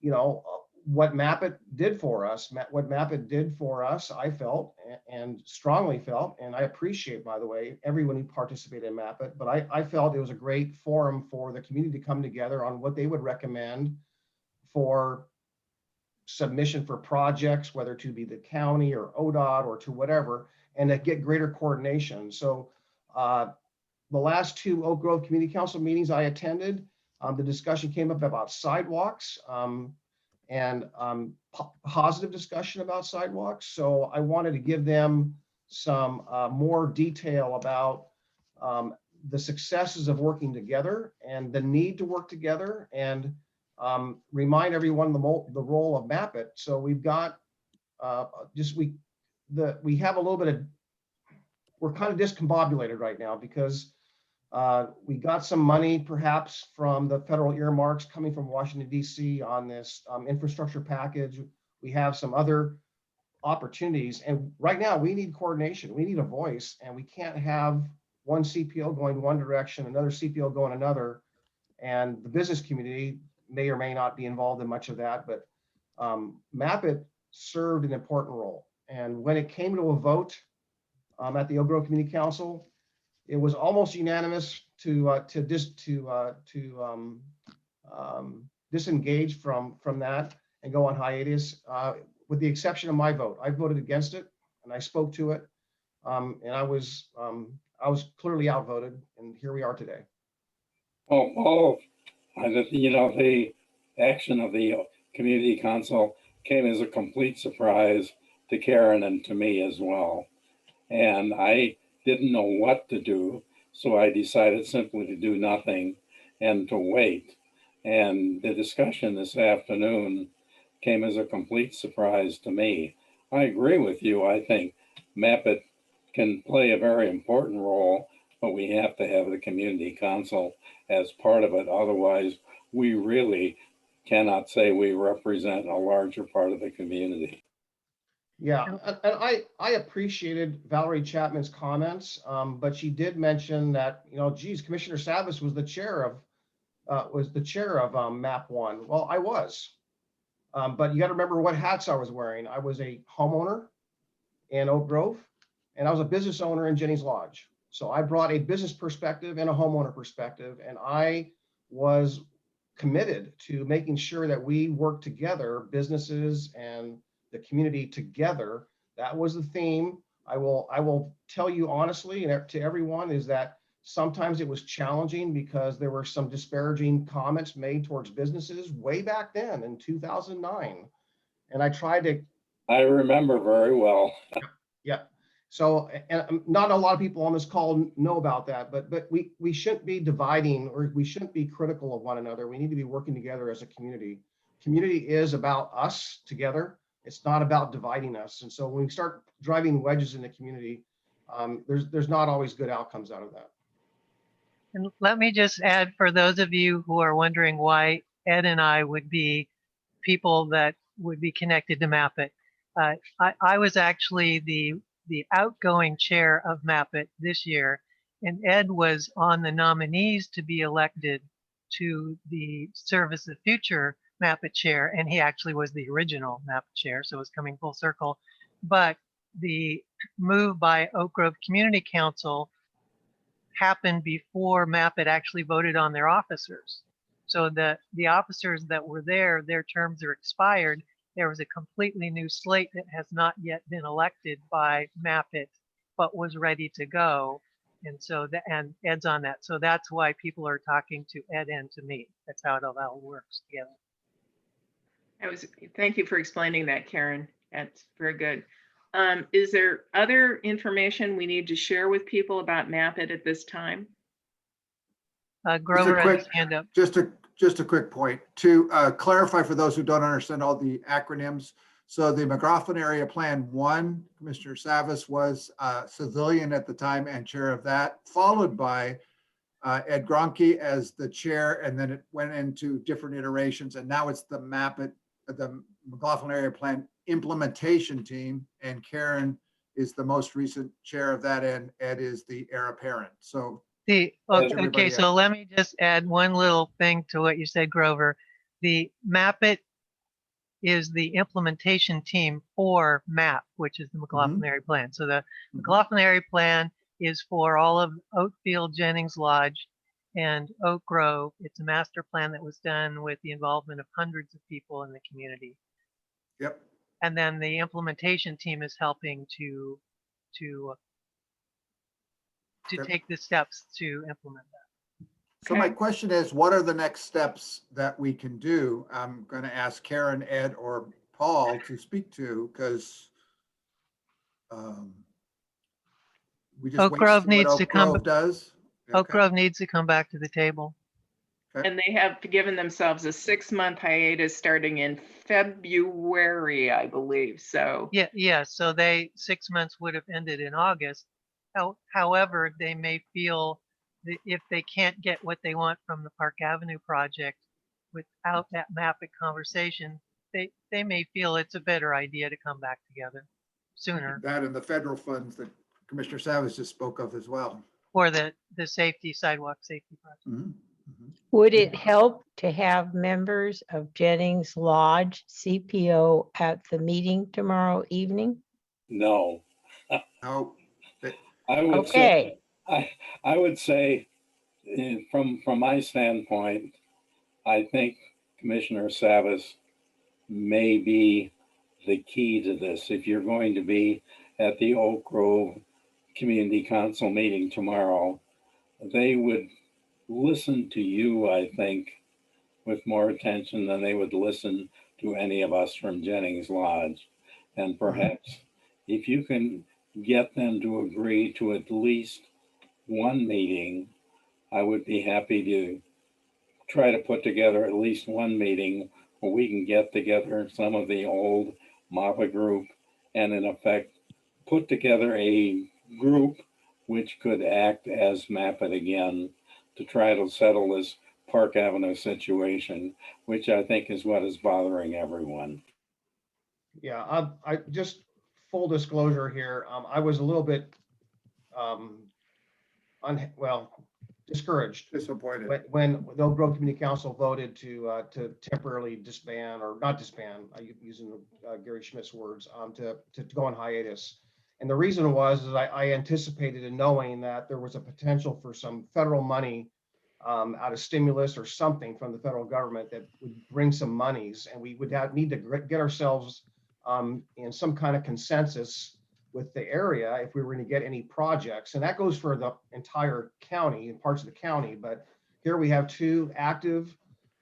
you know, what MAPIT did for us, what MAPIT did for us, I felt and strongly felt, and I appreciate, by the way, everyone who participated in MAPIT, but I felt it was a great forum for the community to come together on what they would recommend for submission for projects, whether to be the county or ODOT or to whatever, and to get greater coordination. So the last two Oak Grove Community Council meetings I attended, the discussion came up about sidewalks and positive discussion about sidewalks. So I wanted to give them some more detail about the successes of working together and the need to work together, and remind everyone the role of MAPIT. So we've got we have a little bit of, we're kind of discombobulated right now because we got some money perhaps from the federal earmarks coming from Washington, D.C. on this infrastructure package. We have some other opportunities, and right now we need coordination. We need a voice, and we can't have one CPO going one direction, another CPO going another, and the business community may or may not be involved in much of that, but MAPIT served an important role. And when it came to a vote at the Oak Grove Community Council, it was almost unanimous to disengage from that and go on hiatus, with the exception of my vote. I voted against it and I spoke to it, and I was clearly outvoted, and here we are today. Oh, you know, the action of the community council came as a complete surprise to Karen and to me as well. And I didn't know what to do, so I decided simply to do nothing and to wait. And the discussion this afternoon came as a complete surprise to me. I agree with you. I think MAPIT can play a very important role, but we have to have the community council as part of it. Otherwise, we really cannot say we represent a larger part of the community. Yeah, and I appreciated Valerie Chapman's comments, but she did mention that, you know, geez, Commissioner Savas was the chair of MAP 1. Well, I was, but you got to remember what hats I was wearing. I was a homeowner in Oak Grove, and I was a business owner in Jennings Lodge. So I brought a business perspective and a homeowner perspective, and I was committed to making sure that we work together, businesses and the community together. That was the theme. I will tell you honestly, and to everyone, is that sometimes it was challenging because there were some disparaging comments made towards businesses way back then in 2009. And I tried to. I remember very well. Yeah. So, and not a lot of people on this call know about that, but we shouldn't be dividing, or we shouldn't be critical of one another. We need to be working together as a community. Community is about us together. It's not about dividing us. And so when we start driving wedges in the community, there's not always good outcomes out of that. And let me just add, for those of you who are wondering why Ed and I would be people that would be connected to MAPIT, I was actually the outgoing chair of MAPIT this year, and Ed was on the nominees to be elected to the Service the Future MAPIT chair, and he actually was the original MAPIT chair, so it was coming full circle. But the move by Oak Grove Community Council happened before MAPIT actually voted on their officers. So the officers that were there, their terms are expired. There was a completely new slate that has not yet been elected by MAPIT, but was ready to go. And so, and Ed's on that. So that's why people are talking to Ed and to me. That's how it all works together. Thank you for explaining that, Karen. That's very good. Is there other information we need to share with people about MAPIT at this time? Grover has his hand up. Just a quick point to clarify for those who don't understand all the acronyms. So the McLaughlin Area Plan 1, Commissioner Savas was civilian at the time and chair of that, followed by Ed Gronke as the chair, and then it went into different iterations, and now it's the MAPIT, the McLaughlin Area Plan implementation team, and Karen is the most recent chair of that, and Ed is the heir apparent. So Okay, everybody so else. let me just add one little thing to what you said, Grover. The MAPIT is the implementation team for MAP, which is the McLaughlin Area Plan. So the McLaughlin Area Plan is for all of Oakfield, Jennings Lodge, and Oak Grove. It's a master plan that was done with the involvement of hundreds of people in the community. Yep. And then the implementation team is helping to take the steps to implement that. So my question is, what are the next steps that we can do? I'm going to ask Karen, Ed, or Paul to speak to, because we just Oak wait Grove to see what needs to Oak come. Grove does. Oak Grove needs to come back to the table. And they have given themselves a 6-month hiatus starting in February, I believe. So Yeah. So 6 months would have ended in August. However, they may feel that if they can't get what they want from the Park Avenue project without that MAPIT conversation, they may feel it's a better idea to come back together sooner. That and the federal funds that Commissioner Savage just spoke of as well. Or the sidewalk safety project. Would it help to have members of Jennings Lodge CPO at the meeting tomorrow evening? No. No. I would Okay. say, I would say from my standpoint, I think Commissioner Savas may be the key to this. If you're going to be at the Oak Grove Community Council meeting tomorrow, they would listen to you, I think, with more attention than they would listen to any of us from Jennings Lodge. And perhaps if you can get them to agree to at least one meeting, I would be happy to try to put together at least one meeting where we can get together some of the old MAPA group and in effect put together a group which could act as MAPIT again to try to settle this Park Avenue situation, which I think is what is bothering everyone. Yeah, I just full disclosure here. I was a little bit discouraged, disappointed when the Oak Grove Community Council voted to temporarily disband, or not disband, using Gary Schmidt's words, to go on hiatus. And the reason was is I anticipated and knowing that there was a potential for some federal money out of stimulus or something from the federal government that would bring some monies, and we would need to get ourselves in some kind of consensus with the area if we were going to get any projects. And that goes for the entire county and parts of the county. But here we have two active,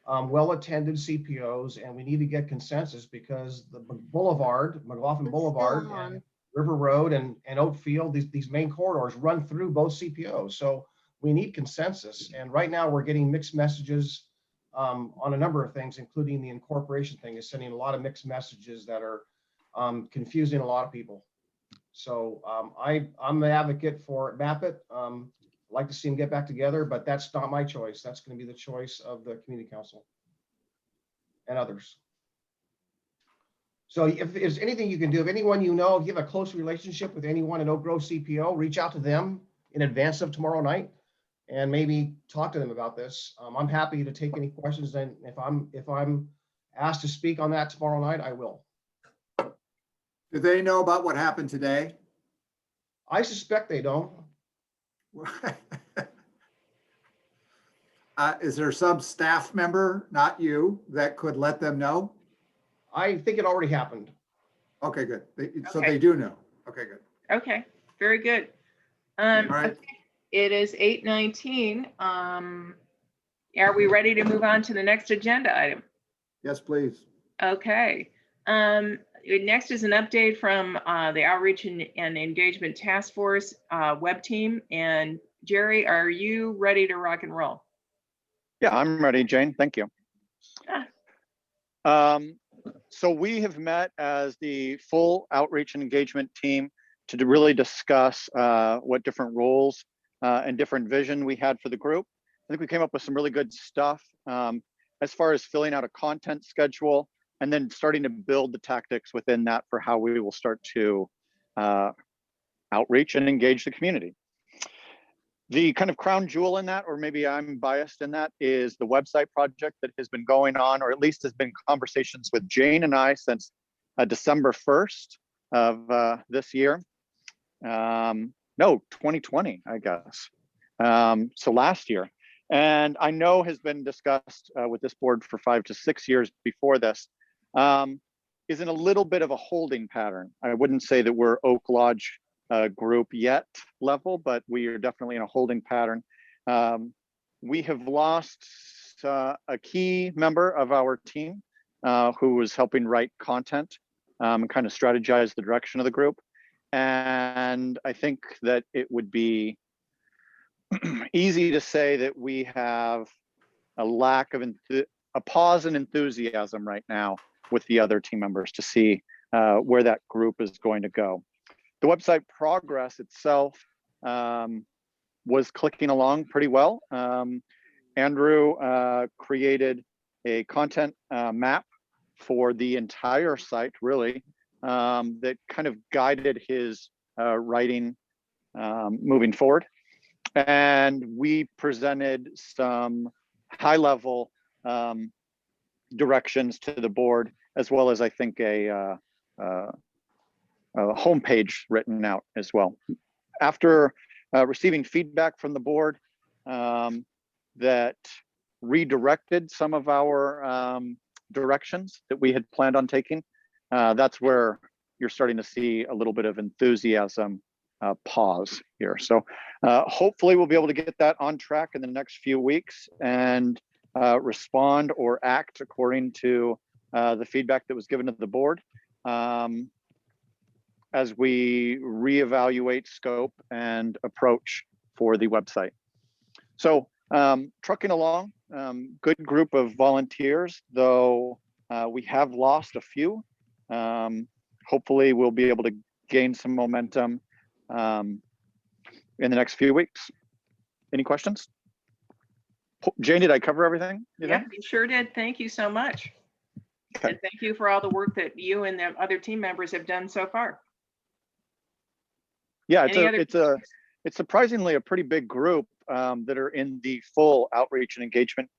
well-attended CPOs, and we need to get consensus because the McLaughlin Boulevard and River Road and Oakfield, these main corridors run through both CPOs. So we need consensus. And right now we're getting mixed messages on a number of things, including the incorporation thing is sending a lot of mixed messages that are confusing a lot of people. So I'm an advocate for MAPIT. I'd like to see them get back together, but that's not my choice. That's going to be the choice of the community council and others. So if there's anything you can do, if anyone you know, if you have a close relationship with anyone in Oak Grove CPO, reach out to them in advance of tomorrow night and maybe talk to them about this. I'm happy to take any questions, and if I'm asked to speak on that tomorrow night, I will. Do they know about what happened today? I suspect they don't. Is there some staff member, not you, that could let them know? I think it already happened. Okay, good. So Okay. they do know. Okay, good. Okay, very good. right. Okay, it is 8:19. Are we ready to move on to the next agenda item? Yes, please. Okay. Next is an update from the Outreach and Engagement Task Force web team. And Jerry, are you ready to rock and roll? Yeah, I'm ready, Jane. Thank you. So we have met as the full outreach and engagement team to really discuss what different roles and different vision we had for the group. I think we came up with some really good stuff. As far as filling out a content schedule, and then starting to build the tactics within that for how we will start to outreach and engage the community. The kind of crown jewel in that, or maybe I'm biased in that, is the website project that has been going on, or at least has been conversations with Jane and I since December 1st of this year. No, 2020, I guess. So last year. And I know has been discussed with this board for 5 to 6 years before this, is in a little bit of a holding pattern. I wouldn't say that we're Oak Lodge group yet level, but we are definitely in a holding pattern. We have lost a key member of our team who was helping write content and kind of strategize the direction of the group. And I think that it would be easy to say that we have a lack of a pause in enthusiasm right now with the other team members to see where that group is going to go. The website progress itself was clicking along pretty well. Andrew created a content map for the entire site, really, that kind of guided his writing moving forward. And we presented some high-level directions to the board, as well as I think a homepage written out as well. After receiving feedback from the board that redirected some of our directions that we had planned on taking, that's where you're starting to see a little bit of enthusiasm pause here. So hopefully we'll be able to get that on track in the next few weeks and respond or act according to the feedback that was given to the board as we reevaluate scope and approach for the website. So trucking along, good group of volunteers, though we have lost a few. Hopefully we'll be able to gain some momentum in the next few weeks. Any questions? Jane, did I cover everything? Yeah, you sure did. Thank you so much. Okay. And thank you for all the work that you and the other team members have done so far. Yeah, it's surprisingly a pretty big group that are in the full outreach and engagement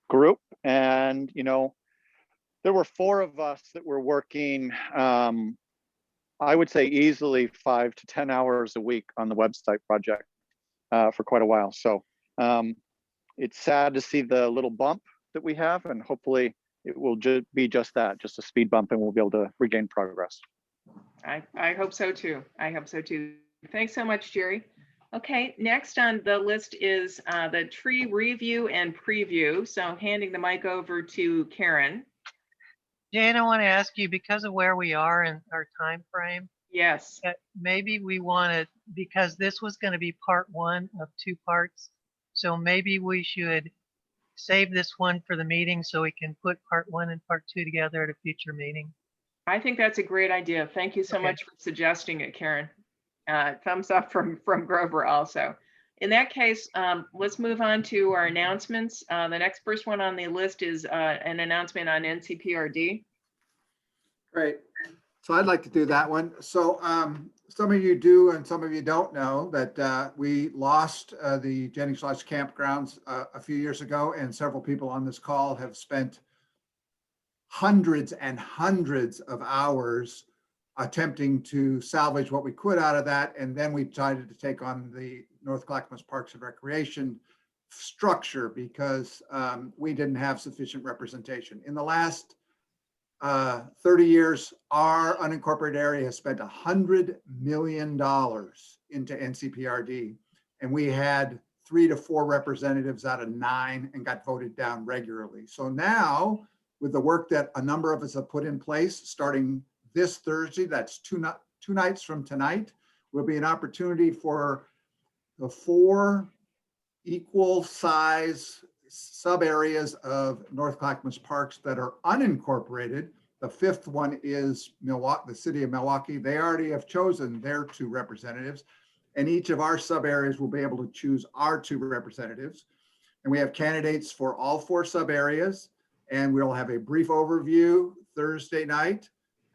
group. And, you know, there were 4 of us that were working, I would say easily 5 to 10 hours a week on the website project for quite a while. So it's sad to see the little bump that we have, and hopefully it will be just that, just a speed bump, and we'll be able to regain progress. I hope so too. I hope so too. Thanks so much, Jerry. Okay, next on the list is the tree review and preview. So handing the mic over to Karen. Jane, I want to ask you, because of where we are in our time frame, yes, maybe we want to, because this was going to be part 1 of 2 parts, so maybe we should save this one for the meeting so we can put part 1 and part 2 together at a future meeting. I think that's a great idea. Thank you so much for suggesting it, Karen. Thumbs up from Grover also. In that case, let's move on to our announcements. The next first one on the list is an announcement on NCPRD. Great. So I'd like to do that one. So some of you do and some of you don't know that we lost the Jennings Lodge campgrounds a few years ago, and several people on this call have spent hundreds and hundreds of hours attempting to salvage what we could out of that. And then we decided to take on the North Clackamas Parks and Recreation structure because we didn't have sufficient representation. In the last 30 years, our unincorporated area has spent $100 million into NCPRD, and we had 3 to 4 representatives out of 9 and got voted down regularly. So now, with the work that a number of us have put in place, starting this Thursday, that's two nights from tonight, will be an opportunity for the 4 equal size sub areas of North Clackamas Parks that are unincorporated. The 5th one is Milwaukee, the city of Milwaukee. They already have chosen their 2 representatives, and each of our sub areas will be able to choose our 2 representatives. And we have candidates for all 4 sub areas. And we'll have a brief overview Thursday night.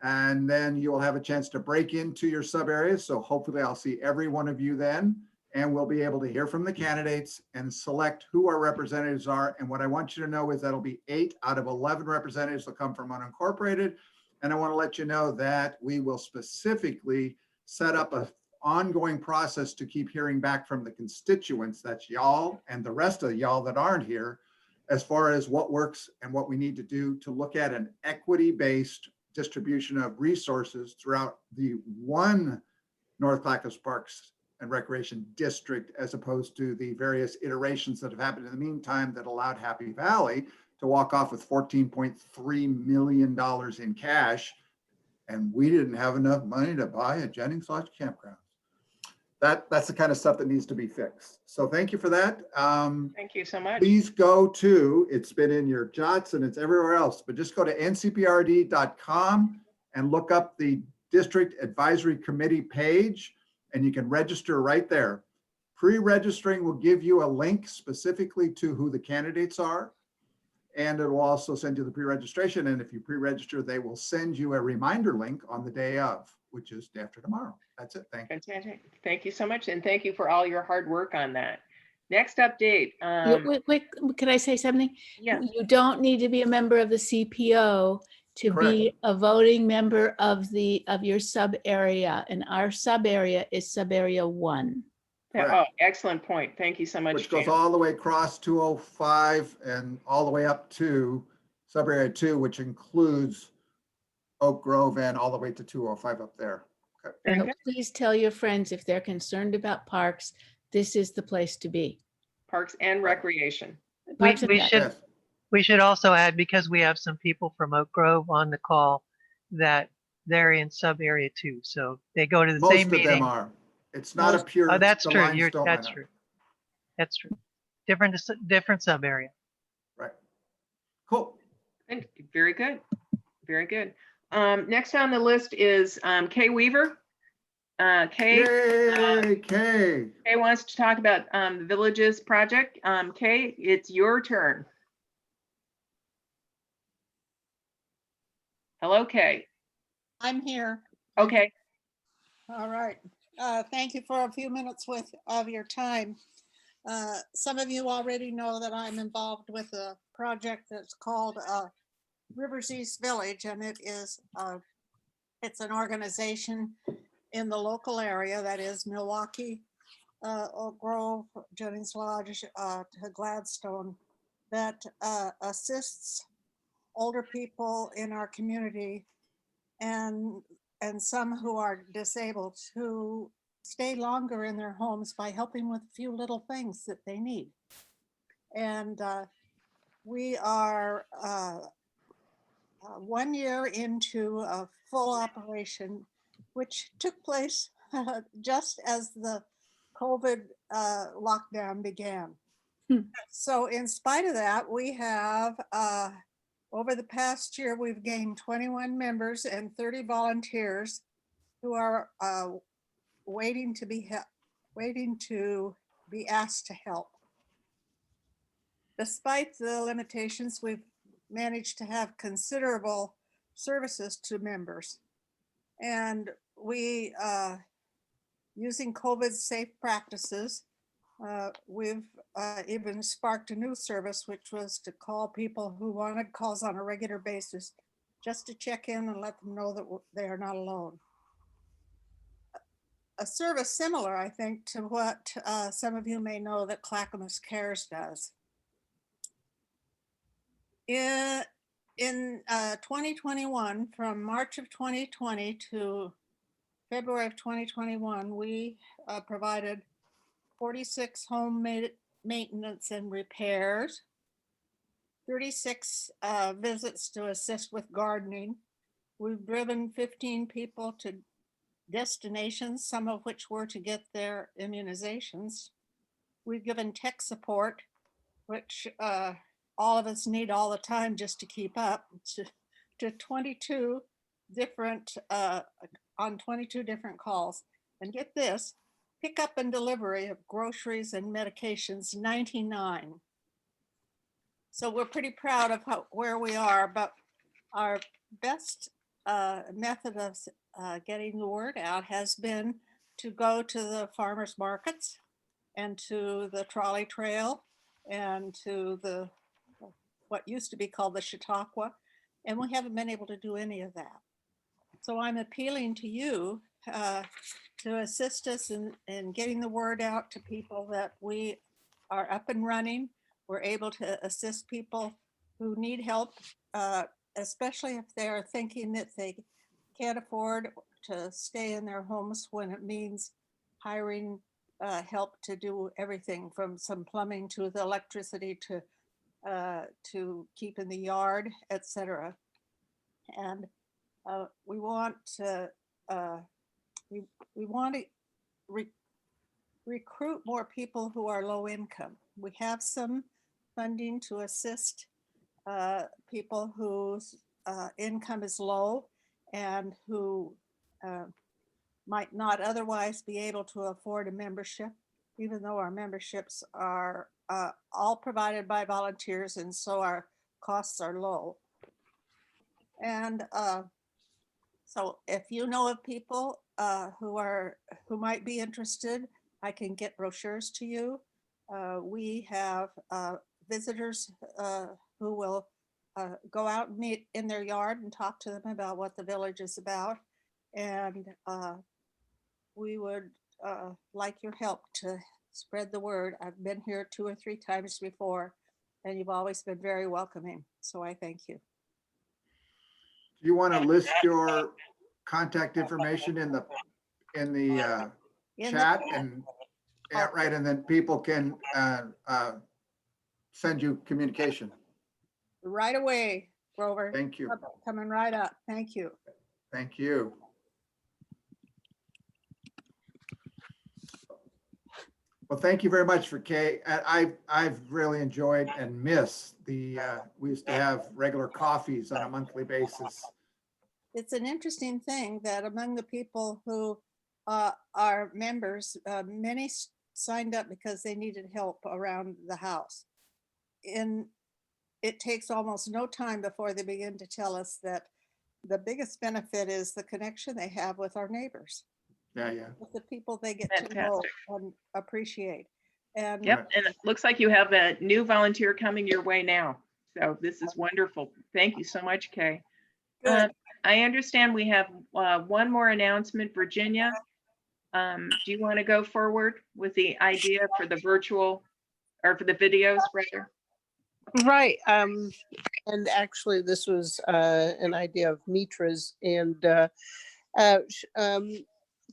And then you'll have a chance to break into your sub areas. So hopefully I'll see every one of you then. And we'll be able to hear from the candidates and select who our representatives are. And what I want you to know is that'll be 8 out of 11 representatives will come from unincorporated. And I want to let you know that we will specifically set up an ongoing process to keep hearing back from the constituents, that's y'all and the rest of y'all that aren't here, as far as what works and what we need to do to look at an equity-based distribution of resources throughout the one North Clackamas Parks and Recreation District, as opposed to the various iterations that have happened in the meantime that allowed Happy Valley to walk off with $14.3 million in cash. And we didn't have enough money to buy a Jennings Lodge campground. That's the kind of stuff that needs to be fixed. So thank you for that. Thank you so much. Please go to, it's been in your jots and it's everywhere else, but just go to ncprd.com and look up the District Advisory Committee page and you can register right there. Pre-registering will give you a link specifically to who the candidates are. And it will also send you the pre-registration. And if you pre-register, they will send you a reminder link on the day of, which is day after tomorrow. That's it. Thank you. Fantastic. Thank you so much. And thank you for all your hard work on that. Next update. Wait, can I say something? Yeah. You don't need to be a member of the CPO to be a voting member of your sub area. And our sub area is sub area 1. Oh, excellent point. Thank you so much. Which goes Jan. all the way across 205 and all the way up to sub area 2, which includes Oak Grove and all the way to 205 up there. Okay. So please tell your friends if they're concerned about parks, this is the place to be. Parks and Recreation. We should also add, because we have some people from Oak Grove on the call, that they're in sub area 2. So they go to the Most same of meeting. them are. It's not a pure. Oh, that's the true. lines don't line That's up. true. That's true. Different sub area. Right. Cool. Very good. Very good. Next on the list is Kay Weaver. Kay wants to talk about the Villages project. Kay, it's your turn. Hello, Kay. I'm here. Okay. All right. Thank you for a few minutes of your time. Some of you already know that I'm involved with a project that's called Rivers East Village, and it's an organization in the local area, that is Milwaukee, Oak Grove, Jennings Lodge, to Gladstone, that assists older people in our community and some who are disabled to stay longer in their homes by helping with a few little things that they need. And we are 1 year into a full operation, which took place just as the COVID lockdown began. So in spite of that, we have over the past year, we've gained 21 members and 30 volunteers who are waiting to be asked to help. Despite the limitations, we've managed to have considerable services to members. And we, using COVID safe practices, we've even sparked a new service, which was to call people who wanted calls on a regular basis, just to check in and let them know that they are not alone. A service similar, I think, to what some of you may know that Clackamas Cares does. In 2021, from March of 2020 to February of 2021, we provided 46 home maintenance and repairs, 36 visits to assist with gardening. We've driven 15 people to destinations, some of which were to get their immunizations. We've given tech support, which all of us need all the time just to keep up, to 22 different, on 22 different calls. And get this, pickup and delivery of groceries and medications, 99. So we're pretty proud of where we are, but our best method of getting the word out has been to go to the farmers markets and to the trolley trail and to the what used to be called the Chautauqua, and we haven't been able to do any of that. So I'm appealing to you to assist us in getting the word out to people that we are up and running. We're able to assist people who need help, especially if they're thinking that they can't afford to stay in their homes when it means hiring help to do everything from some plumbing to the electricity to keeping the yard, etc. And we want to recruit more people who are low income. We have some funding to assist people whose income is low and who might not otherwise be able to afford a membership, even though our memberships are all provided by volunteers, and so our costs are low. And so if you know of people who might be interested, I can get brochures to you. We have visitors who will go out and meet in their yard and talk to them about what the village is about. And we would like your help to spread the word. I've been here 2 or 3 times before, and you've always been very welcoming. So I thank you. Do you want to list your contact information in the chat and yeah, right, and then people can send you communication. Right away, Grover. Thank you. Coming right up. Thank you. Thank you. Well, thank you very much for Kay. I've really enjoyed and miss the, we used to have regular coffees on a monthly basis. It's an interesting thing that among the people who are members, many signed up because they needed help around the house. And it takes almost no time before they begin to tell us that the biggest benefit is the connection they have with our neighbors. Yeah, yeah. With the people they get to know and appreciate. And Yep, and it looks like you have a new volunteer coming your way now. So this is wonderful. Thank you so much, Kay. I understand we have one more announcement, Virginia. Do you want to go forward with the idea for the virtual or for the videos rather? Right. And actually, this was an idea of Mitra's, and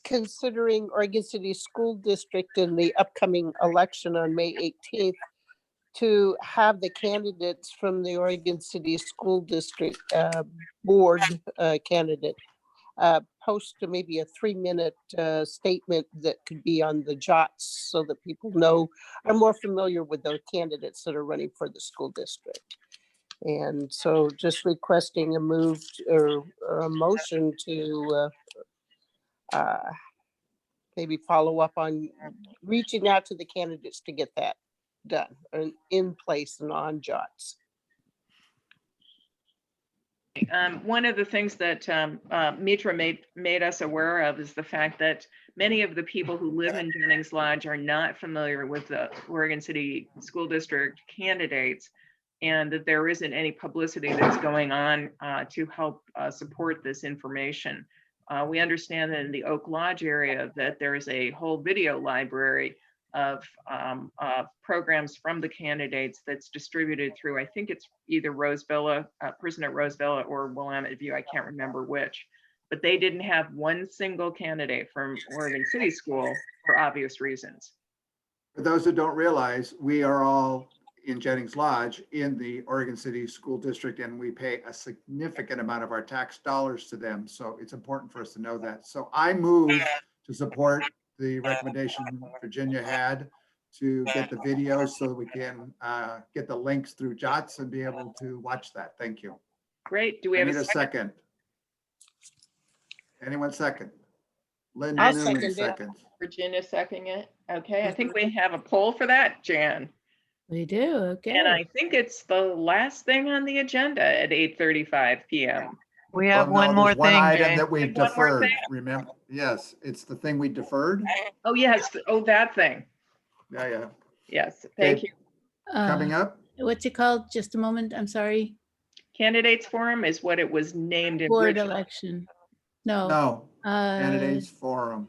considering Oregon City School District in the upcoming election on May 18th, to have the candidates from the Oregon City School District board candidate post maybe a 3-minute statement that could be on the jots so that people are more familiar with the candidates that are running for the school district. And so just requesting a move or a motion to maybe follow up on reaching out to the candidates to get that done and in place and on jots. One of the things that Mitra made us aware of is the fact that many of the people who live in Jennings Lodge are not familiar with the Oregon City School District candidates, and that there isn't any publicity that's going on to help support this information. We understand that in the Oak Lodge area that there is a whole video library of programs from the candidates that's distributed through, I think it's either Rosevilla, Prison at Rosevilla, or Willamette View, I can't remember which, but they didn't have one single candidate from Oregon City School for obvious reasons. For those that don't realize, we are all in Jennings Lodge in the Oregon City School District, and we pay a significant amount of our tax dollars to them. So it's important for us to know that. So I move to support the recommendation Virginia had to get the videos so that we can get the links through JOTS and be able to watch that. Thank you. Great. Do we have a second? Anyone second? Lynn I'll Newman second it. seconds. Virginia seconding it. Okay, I think we have a poll for that, Jan. We do, okay. And I think it's the last thing on the agenda at 8:35 p.m. We Well, have one no, more there's one thing, item Jane. that we've One more deferred, thing? remember? Yes, it's the thing we deferred. Oh, yes. Oh, that thing. Yeah, yeah. Yes, thank Okay. you. Coming up, What's it called? Just a moment, I'm sorry. Candidates Forum is what it was named Board originally. election. No. no, Uh, candidates forum.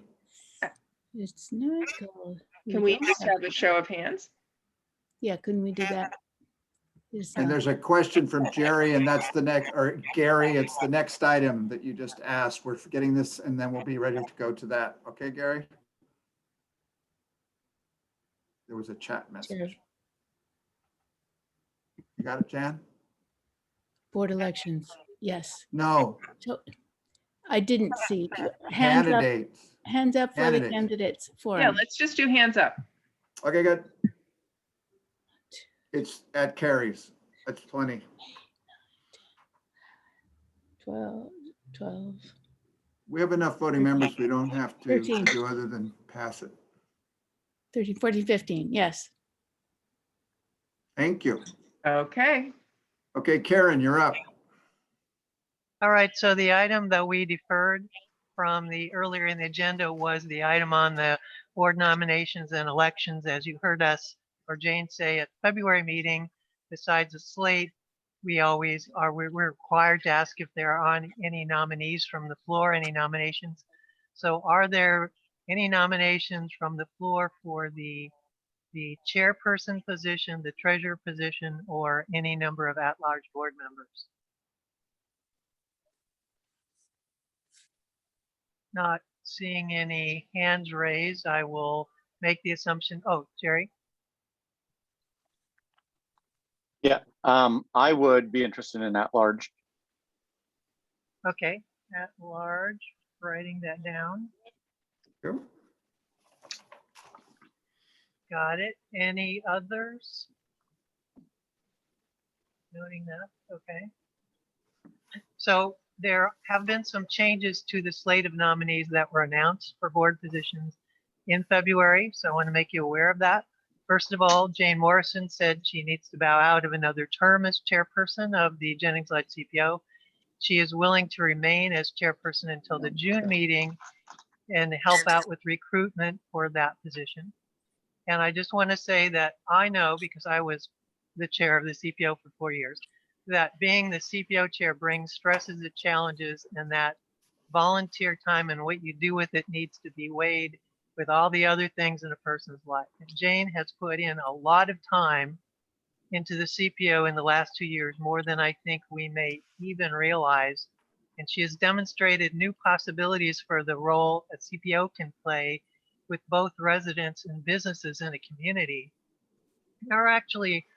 It's not called. Can we don't just have a show of hands? Yeah, couldn't we do that? And there's a question from Jerry, and that's the next, or Gary, it's the next item that you just asked. We're getting this, and then we'll be ready to go to that. Okay, Gary? There was a chat message. You got it, Jan? Board elections, yes. No, So I didn't see. Hands up, candidates. hands up for the Candidates. candidates forum. Yeah, let's just do hands up. Okay, good. It's at Carrie's. That's plenty. 12. We have enough voting members. We don't have to 13. do other than pass it. 13, 14, 15, yes. Thank you. Okay. Okay, Karen, you're up. All right, so the item that we deferred from the earlier in the agenda was the item on the board nominations and elections. As you heard us or Jane say at the February meeting, besides the slate, we're required to ask if there are any nominees from the floor, any nominations. So are there any nominations from the floor for the chairperson position, the treasurer position, or any number of at-large board members? Not seeing any hands raised, I will make the assumption. Oh, Jerry? Yeah, I would be interested in at large. Okay, at large, writing that down. Yep. Got it. Any others? Noting that, okay. So there have been some changes to the slate of nominees that were announced for board positions in February. So I want to make you aware of that. First of all, Jane Morrison said she needs to bow out of another term as chairperson of the Jennings-led CPO. She is willing to remain as chairperson until the June meeting and help out with recruitment for that position. And I just want to say that I know, because I was the chair of the CPO for 4 years, that being the CPO chair brings stresses and challenges, and that volunteer time and what you do with it needs to be weighed with all the other things in a person's life. And Jane has put in a lot of time into the CPO in the last 2 years, more than I think we may even realize. And she has demonstrated new possibilities for the role a CPO can play with both residents and businesses in a community. There are actually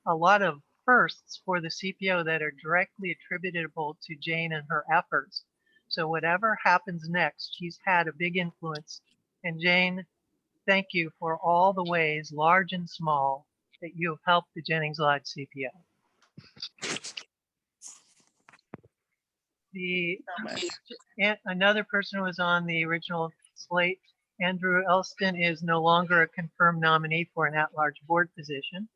a lot of firsts for the CPO that are directly attributable to Jane and her efforts. So whatever happens next, she's had a big influence. And Jane, thank you for all the ways, large and small, that you have helped the Jennings-led CPO. Another person who was on the original slate, Andrew Elston, is no longer a confirmed nominee for an at-large board position.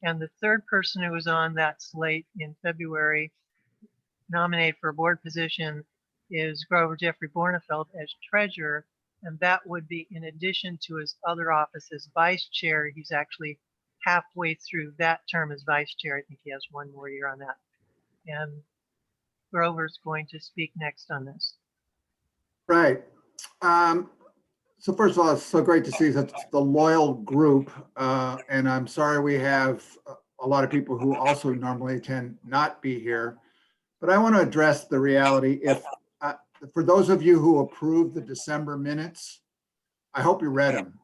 And the third person who was on that slate in February, nominated for a board position, is Grover Jeffrey Bornefeld as treasurer. And that would be in addition to his other office as vice chair. He's actually halfway through that term as vice chair. I think he has one more year on that. And Grover's going to speak next on this. Right. So first of all, it's so great to see that the loyal group, and I'm sorry we have a lot of people who also normally tend not be here, but I want to address the reality. If for those of you who approved the December minutes, I hope you read them,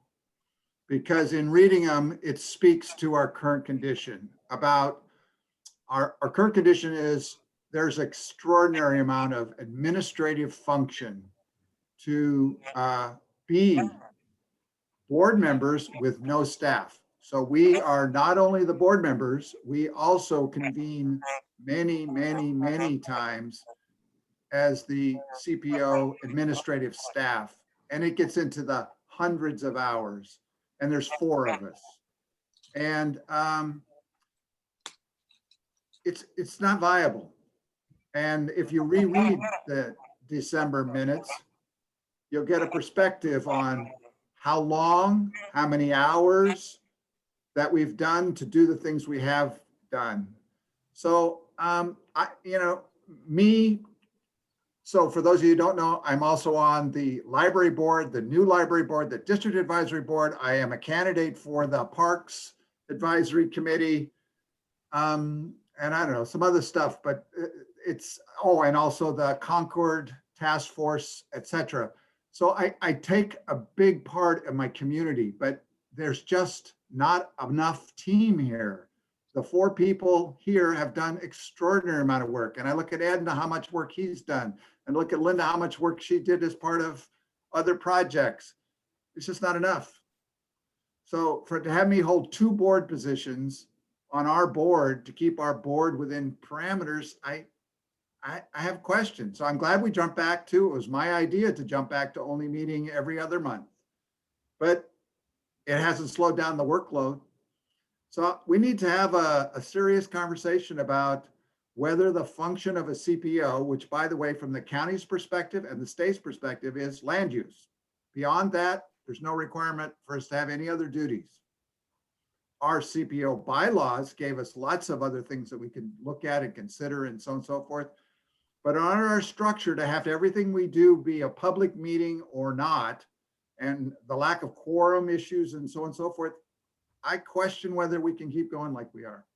because in reading them, it speaks to our current condition. About our current condition is there's extraordinary amount of administrative function to be board members with no staff. So we are not only the board members, we also convene many, many, many times as the CPO administrative staff. And it gets into the hundreds of hours, and there's 4 of us. And it's not viable. And if you reread the December minutes, you'll get a perspective on how long, how many hours that we've done to do the things we have done. So, so for those of you who don't know, I'm also on the library board, the new library board, the district advisory board. I am a candidate for the Parks Advisory Committee. And I don't know, some other stuff, but and also the Concord Task Force, etc. So I take a big part of my community, but there's just not enough team here. The 4 people here have done extraordinary amount of work. And I look at Edna, how much work he's done, and look at Linda, how much work she did as part of other projects. It's just not enough. So to have me hold 2 board positions on our board to keep our board within parameters, I have questions. So I'm glad we jumped back to, it was my idea to jump back to only meeting every other month, but it hasn't slowed down the workload. So we need to have a serious conversation about whether the function of a CPO, which by the way, from the county's perspective and the state's perspective, is land use. Beyond that, there's no requirement for us to have any other duties. Our CPO bylaws gave us lots of other things that we could look at and consider and so on and so forth. But on our structure to have everything we do be a public meeting or not, and the lack of quorum issues and so on and so forth, I question whether we can keep going like we are.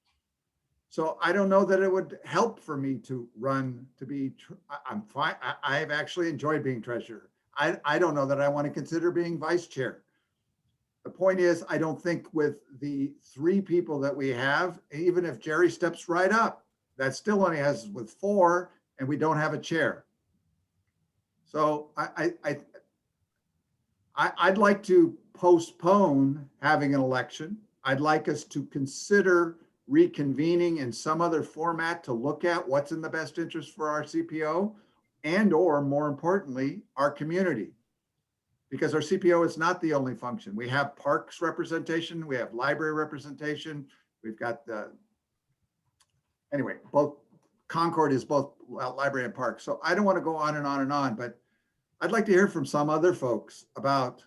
So I don't know that it would help for me to run to be, I'm fine. I've actually enjoyed being treasurer. I don't know that I want to consider being vice chair. The point is, I don't think with the 3 people that we have, even if Jerry steps right up, that still only has with 4, and we don't have a chair. So I'd like to postpone having an election. I'd like us to consider reconvening in some other format to look at what's in the best interest for our CPO and or more importantly, our community. Because our CPO is not the only function. We have parks representation, we have library representation, we've got anyway, both Concord is both library and park. So I don't want to go on and on and on, but I'd like to hear from some other folks about,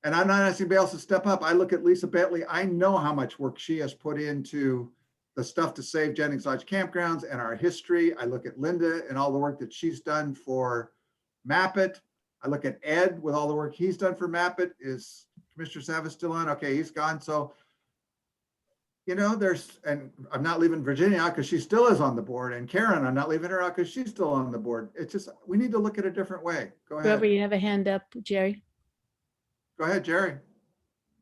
and I'm not asking anybody else to step up. I look at Lisa Bentley. I know how much work she has put into the stuff to save Jennings Lodge campgrounds and our history. I look at Linda and all the work that she's done for Map It. I look at Ed with all the work he's done for Map It. Is Commissioner Savas still on? Okay, he's gone. So, you know, and I'm not leaving Virginia out because she still is on the board. And Karen, I'm not leaving her out because she's still on the board. It's just, we need to look at a different way. Go ahead. Whoever, you have a hand up, Jerry. Go ahead, Jerry.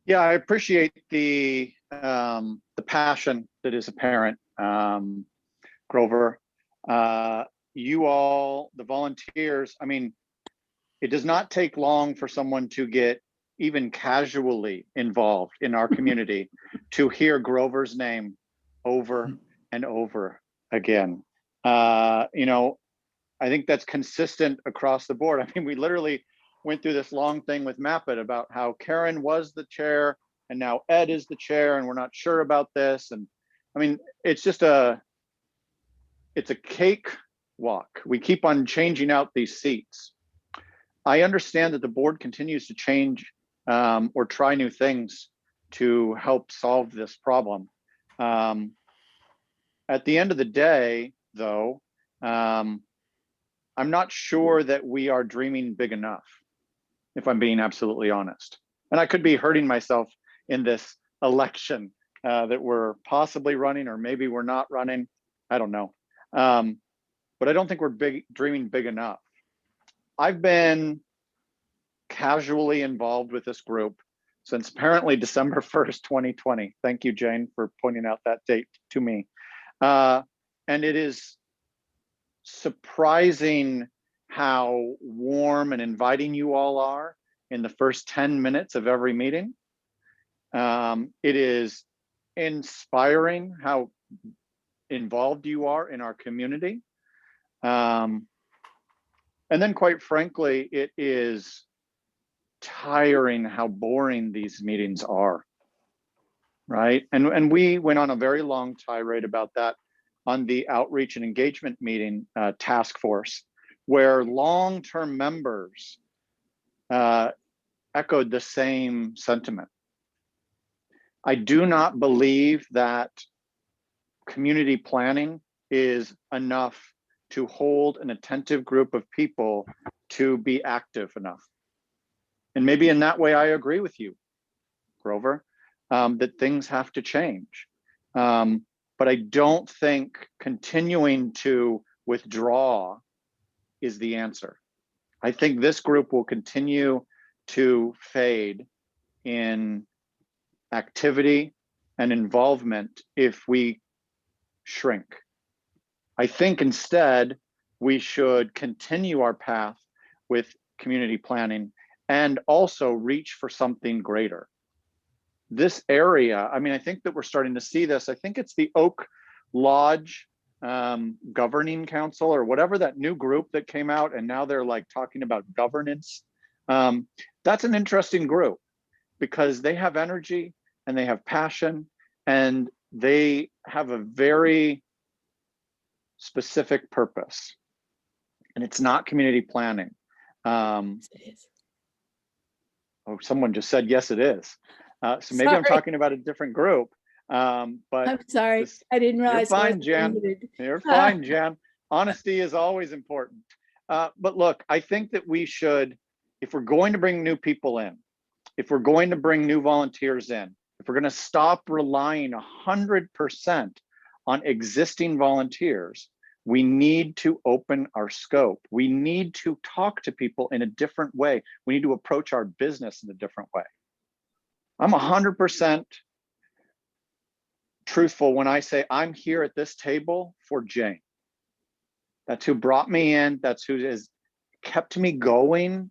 Yeah, I appreciate the passion that is apparent, Grover. You all, the volunteers, I mean, it does not take long for someone to get even casually involved in our community to hear Grover's name over and over again. You know, I think that's consistent across the board. I mean, we literally went through this long thing with Map It about how Karen was the chair and now Ed is the chair and we're not sure about this. And I mean, it's just it's a cake walk. We keep on changing out these seats. I understand that the board continues to change or try new things to help solve this problem. At the end of the day, though, I'm not sure that we are dreaming big enough, if I'm being absolutely honest. And I could be hurting myself in this election that we're possibly running, or maybe we're not running. I don't know. But I don't think we're dreaming big enough. I've been casually involved with this group since apparently December 1st, 2020. Thank you, Jane, for pointing out that date to me. And it is surprising how warm and inviting you all are in the first 10 minutes of every meeting. It is inspiring how involved you are in our community. And then quite frankly, it is tiring how boring these meetings are. right? And we went on a very long tirade about that on the outreach and engagement meeting task force, where long-term members echoed the same sentiment. I do not believe that community planning is enough to hold an attentive group of people to be active enough. And maybe in that way, I agree with you, Grover, that things have to change. But I don't think continuing to withdraw is the answer. I think this group will continue to fade in activity and involvement if we shrink. I think instead we should continue our path with community planning and also reach for something greater. This area, I mean, I think that we're starting to see this. I think it's the Oak Lodge Governing Council or whatever, that new group that came out, and now they're like talking about governance. That's an interesting group because they have energy and they have passion and they have a very specific purpose. And it's not community planning. Yes, it is. Oh, someone just said, yes, it is. So maybe I'm Sorry. talking about a different group. But I'm sorry. this- I didn't you're realize. I fine, wasn't Jan. muted. You're fine, Jan. Honesty is always important. But look, I think that we should, if we're going to bring new people in, if we're going to bring new volunteers in, if we're going to stop relying 100% on existing volunteers, we need to open our scope. We need to talk to people in a different way. We need to approach our business in a different way. I'm 100% truthful when I say I'm here at this table for Jane. That's who brought me in. That's who has kept me going.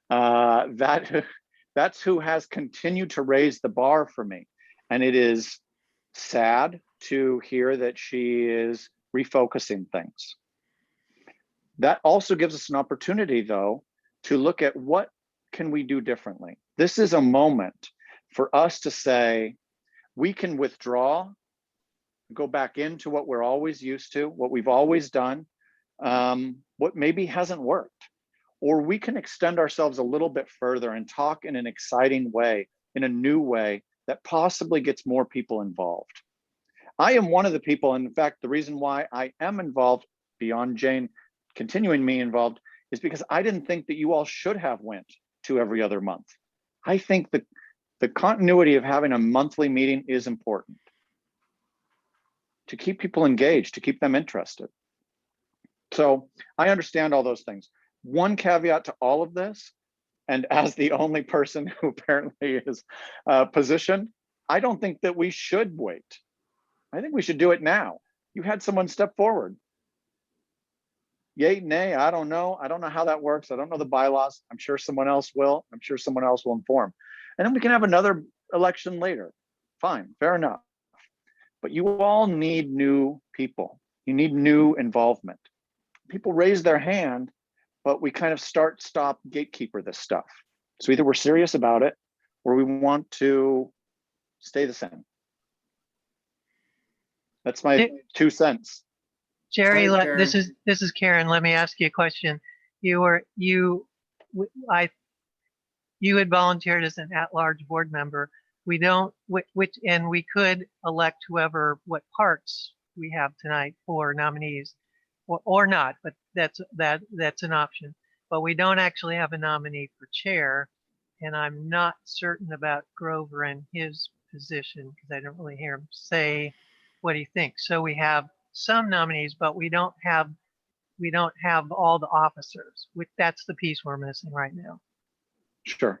That's who has continued to raise the bar for me. And it is sad to hear that she is refocusing things. That also gives us an opportunity, though, to look at what can we do differently. This is a moment for us to say, we can withdraw, go back into what we're always used to, what we've always done, what maybe hasn't worked. Or we can extend ourselves a little bit further and talk in an exciting way, in a new way that possibly gets more people involved. I am one of the people, in fact, the reason why I am involved beyond Jane continuing me involved is because I didn't think that you all should have went to every other month. I think that the continuity of having a monthly meeting is important to keep people engaged, to keep them interested. So I understand all those things. One caveat to all of this, and as the only person who apparently is positioned, I don't think that we should wait. I think we should do it now. You had someone step forward. Yay, nay, I don't know. I don't know how that works. I don't know the bylaws. I'm sure someone else will. I'm sure someone else will inform. And then we can have another election later. Fine, fair enough. But you all need new people. You need new involvement. People raise their hand, but we kind of stop, gatekeeper this stuff. So either we're serious about it or we want to stay the same. That's my 2 cents. Jerry, Go ahead, this is Karen. Let me ask you a question. You had volunteered as an at-large board member. We don't, and we could elect what parts we have tonight for nominees, or not. But that's an option. But we don't actually have a nominee for chair, and I'm not certain about Grover and his position because I don't really hear him say what he thinks. So we have some nominees, but we don't have all the officers. That's the piece we're missing right now. Sure.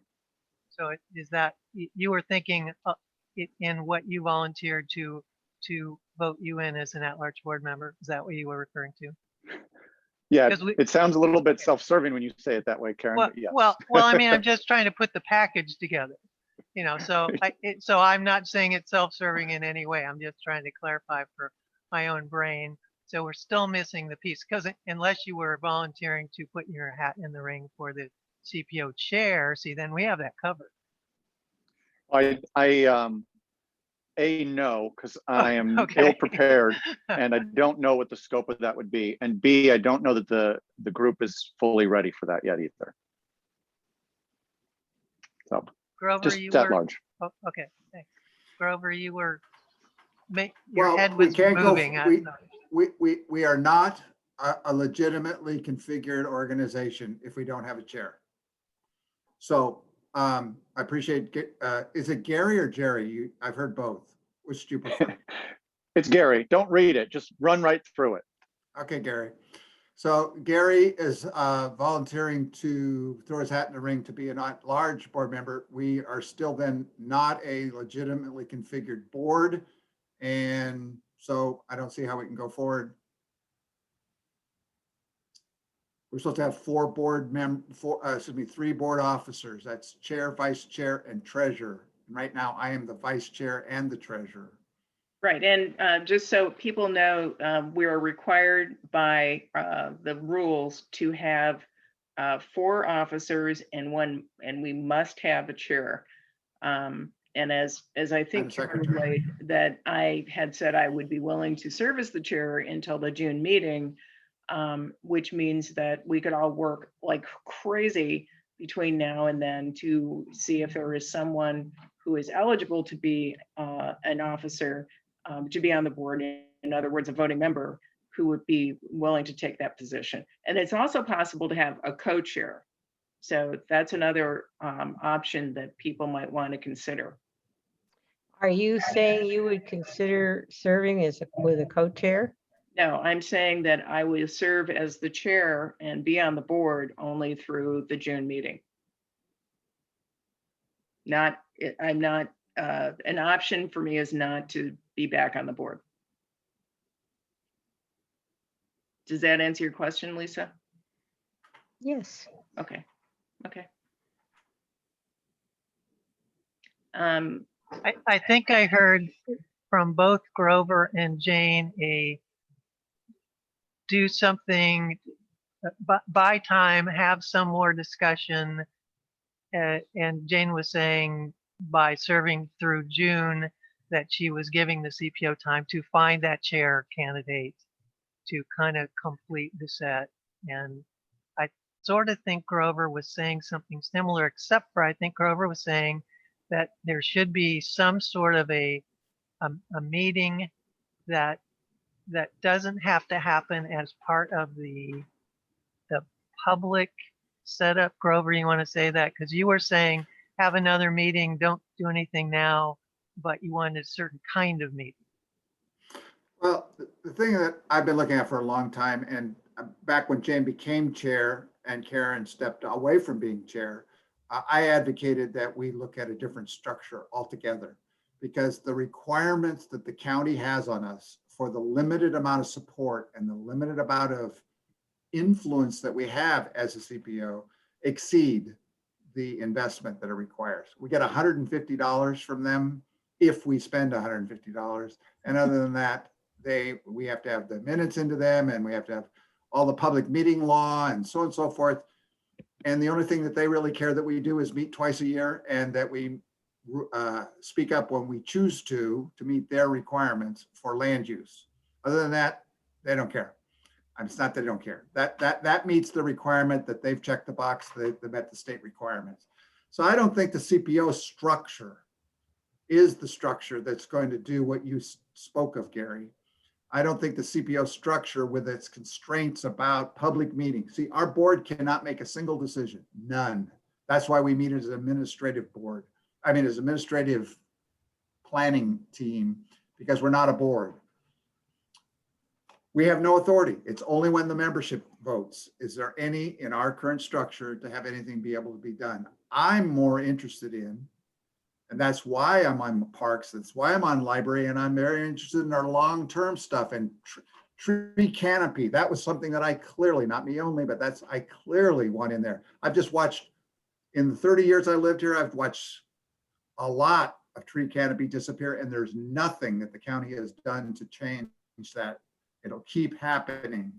So is that you were thinking in what you volunteered to vote you in as an at-large board member? Is that what you were referring to? Yeah, it sounds a little bit self-serving when you say it that way, Karen. Well, but yes. well, I mean, I'm just trying to put the package together, So so I'm not saying it's self-serving in any way. I'm just trying to clarify for my own brain. So we're still missing the piece because unless you were volunteering to put your hat in the ring for the CPO chair, see, then we have that covered. A, no, because I am Okay. ill prepared and I don't know what the scope of that would be. And B, I don't know that the group is fully ready for that yet either. So Grover, just you at were, large. oh, okay, thanks. Grover, you were, your Well, head we was can't go, moving. we are not a legitimately configured organization if we don't have a chair. So I appreciate, is it Gary or Jerry? I've heard both. Which do you prefer? It's Gary. Don't read it. Just run right through it. Okay, Gary. So Gary is volunteering to throw his hat in the ring to be an at-large board member. We are still then not a legitimately configured board. And so I don't see how we can go forward. We're supposed to have three board officers. That's chair, vice chair, and treasurer. Right now, I am the vice chair and the treasurer. Right, and just so people know, we are required by the rules to have 4 officers and we must have a chair. And as I think Karen relayed, that I had said I would be willing to serve as the chair until the June meeting, which means that we could all work like crazy between now and then to see if there is someone who is eligible to be an officer, to be on the board. In other words, a voting member who would be willing to take that position. And it's also possible to have a co-chair. So that's another option that people might want to consider. Are you saying you would consider serving with a co-chair? No, I'm saying that I will serve as the chair and be on the board only through the June meeting. I'm not, an option for me is not to be back on the board. Does that answer your question, Lisa? Yes. Okay, okay. I think I heard from both Grover and Jane do something, buy time, have some more discussion. And Jane was saying by serving through June that she was giving the CPO time to find that chair candidate to kind of complete the set. And I sort of think Grover was saying something similar, except for I think Grover was saying that there should be some sort of a meeting that doesn't have to happen as part of the public setup. Grover, you want to say that? Because you were saying have another meeting, don't do anything now, but you wanted a certain kind of meeting. Well, the thing that I've been looking at for a long time, and back when Jane became chair and Karen stepped away from being chair, I advocated that we look at a different structure altogether, because the requirements that the county has on us for the limited amount of support and the limited amount of influence that we have as a CPO exceed the investment that it requires. We get $150 from them if we spend $150. And other than that, we have to have the minutes into them, and we have to have all the public meeting law and so on and so forth. And the only thing that they really care that we do is meet twice a year, and that we speak up when we choose to meet their requirements for land use. Other than that, they don't care. It's not that they don't care. That meets the requirement that they've checked the box, they met the state requirements. So I don't think the CPO structure is the structure that's going to do what you spoke of, Gary. I don't think the CPO structure with its constraints about public meetings. See, our board cannot make a single decision, none. That's why we meet as an administrative board. I mean, as administrative planning team, because we're not a board. We have no authority. It's only when the membership votes. Is there any in our current structure to have anything be able to be done? I'm more interested in, and that's why I'm on parks, that's why I'm on library, and I'm very interested in our long-term stuff and tree canopy. That was something that I clearly, not me only, but I clearly want in there. I've just watched, in the 30 years I lived here, I've watched a lot of tree canopy disappear, and there's nothing that the county has done to change that. It'll keep happening.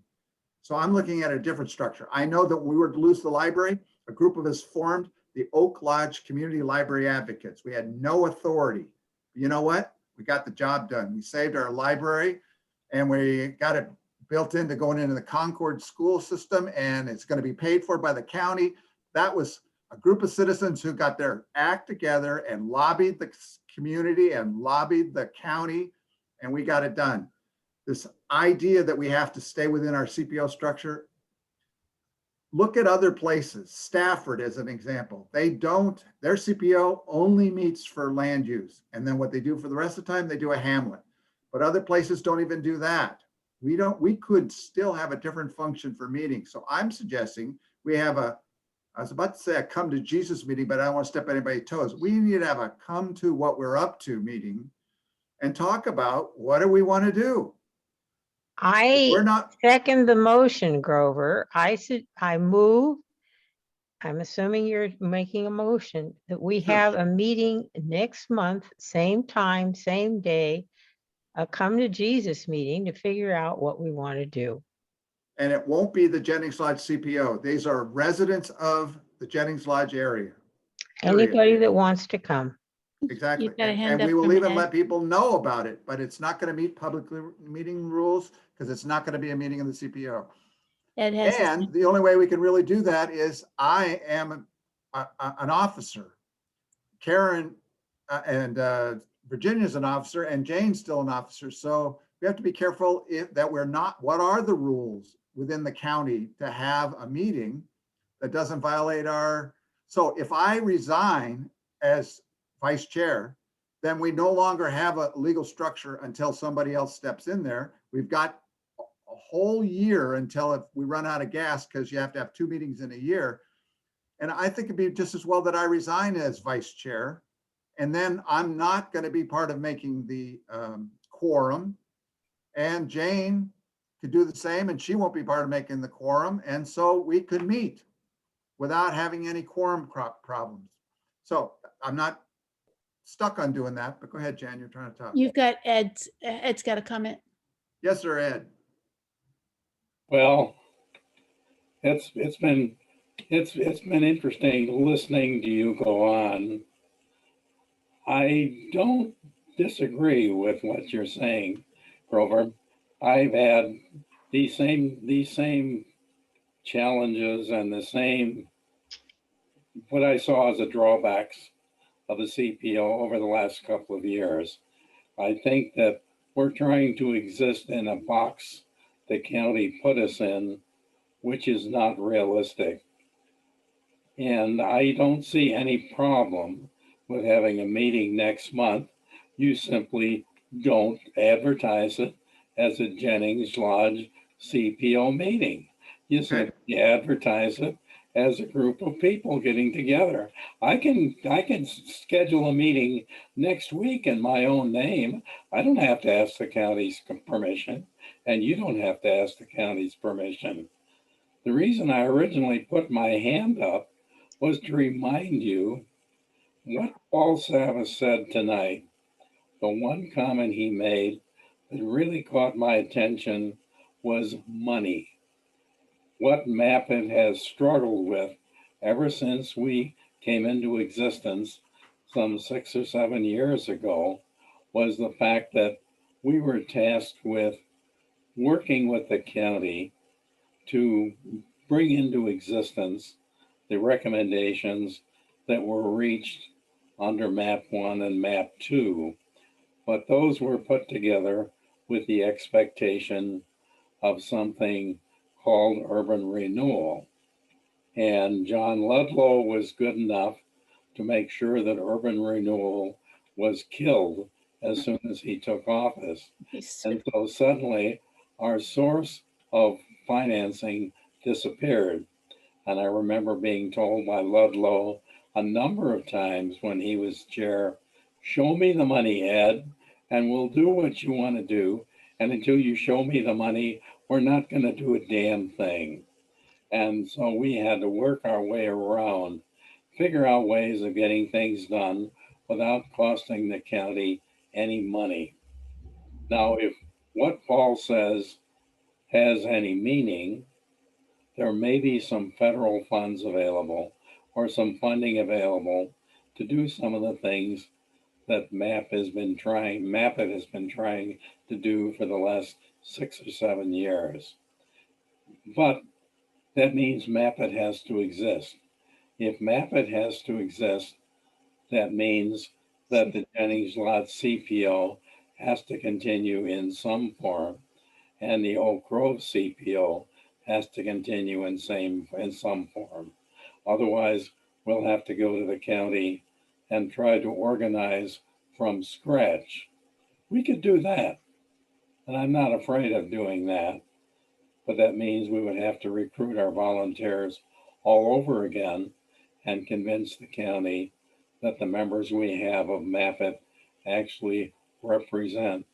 So I'm looking at a different structure. I know that we were to lose the library. A group of us formed the Oak Lodge Community Library Advocates. We had no authority. You know what? We got the job done. We saved our library and we got it built into going into the Concord school system, and it's going to be paid for by the county. That was a group of citizens who got their act together and lobbied the community and lobbied the county, and we got it done. This idea that we have to stay within our CPO structure, look at other places. Stafford as an example. They don't, their CPO only meets for land use. And then what they do for the rest of the time, they do a hamlet. But other places don't even do that. We could still have a different function for meetings. So I'm suggesting we have I was about to say a come to Jesus meeting, but I don't want to step on anybody's toes. We need to have a come to what we're up to meeting and talk about what do we want to do. I second the motion, Grover. I move, I'm assuming you're making a motion, that we have a meeting next month, same time, same day, a come to Jesus meeting to figure out what we want to do. And it won't be the Jennings Lodge CPO. These are residents of the Jennings Lodge area. Anybody that wants to come. Exactly. You've got a hand And we up will from even Ed. let people know about it, but it's not going to meet public meeting rules because it's not going to be a meeting of the CPO. Ed has his And the only way we can really do that is I am an officer. Karen and Virginia's an officer, and Jane's still an officer. So we have to be careful that we're not, what are the rules within the county to have a meeting that doesn't violate our, so if I resign as vice chair, then we no longer have a legal structure until somebody else steps in there. We've got a whole year until if we run out of gas, because you have to have 2 meetings in a year. And I think it'd be just as well that I resign as vice chair. And then I'm not going to be part of making the quorum. And Jane could do the same, and she won't be part of making the quorum. And so we could meet without having any quorum problems. So I'm not stuck on doing that, but go ahead, Jan, you're trying to talk. You've got Ed's got a comment. Yes, sir, Ed. Well, it's been interesting listening to you go on. I don't disagree with what you're saying, Grover. I've had these same challenges and the same what I saw as the drawbacks of the CPO over the last couple of years. I think that we're trying to exist in a box the county put us in, which is not realistic. And I don't see any problem with having a meeting next month. You simply don't advertise it as a Jennings Lodge CPO meeting. You simply advertise it as a group of people getting together. I can schedule a meeting next week in my own name. I don't have to ask the county's permission, and you don't have to ask the county's permission. The reason I originally put my hand up was to remind you what Paul Savas said tonight. The one comment he made that really caught my attention was money. What Mappin has struggled with ever since we came into existence some 6 or 7 years ago was the fact that we were tasked with working with the county to bring into existence the recommendations that were reached under map 1 and map 2, but those were put together with the expectation of something called urban renewal. And John Ludlow was good enough to make sure that urban renewal was killed as soon as he took office. And so suddenly our source of financing disappeared. And I remember being told by Ludlow a number of times when he was chair, show me the money, Ed, and we'll do what you want to do. And until you show me the money, we're not going to do a damn thing. And so we had to work our way around, figure out ways of getting things done without costing the county any money. Now, if what Paul says has any meaning, there may be some federal funds available or some funding available to do some of the things that MAPIT has been trying to do for the last 6 or 7 years. But that means MAPIT has to exist. If MAPIT has to exist, that means that the Jennings Lot CPO has to continue in some form, and the Oak Grove CPO has to continue in some form. Otherwise, we'll have to go to the county and try to organize from scratch. We could do that, and I'm not afraid of doing that, but that means we would have to recruit our volunteers all over again and convince the county that the members we have of MAPIT actually represent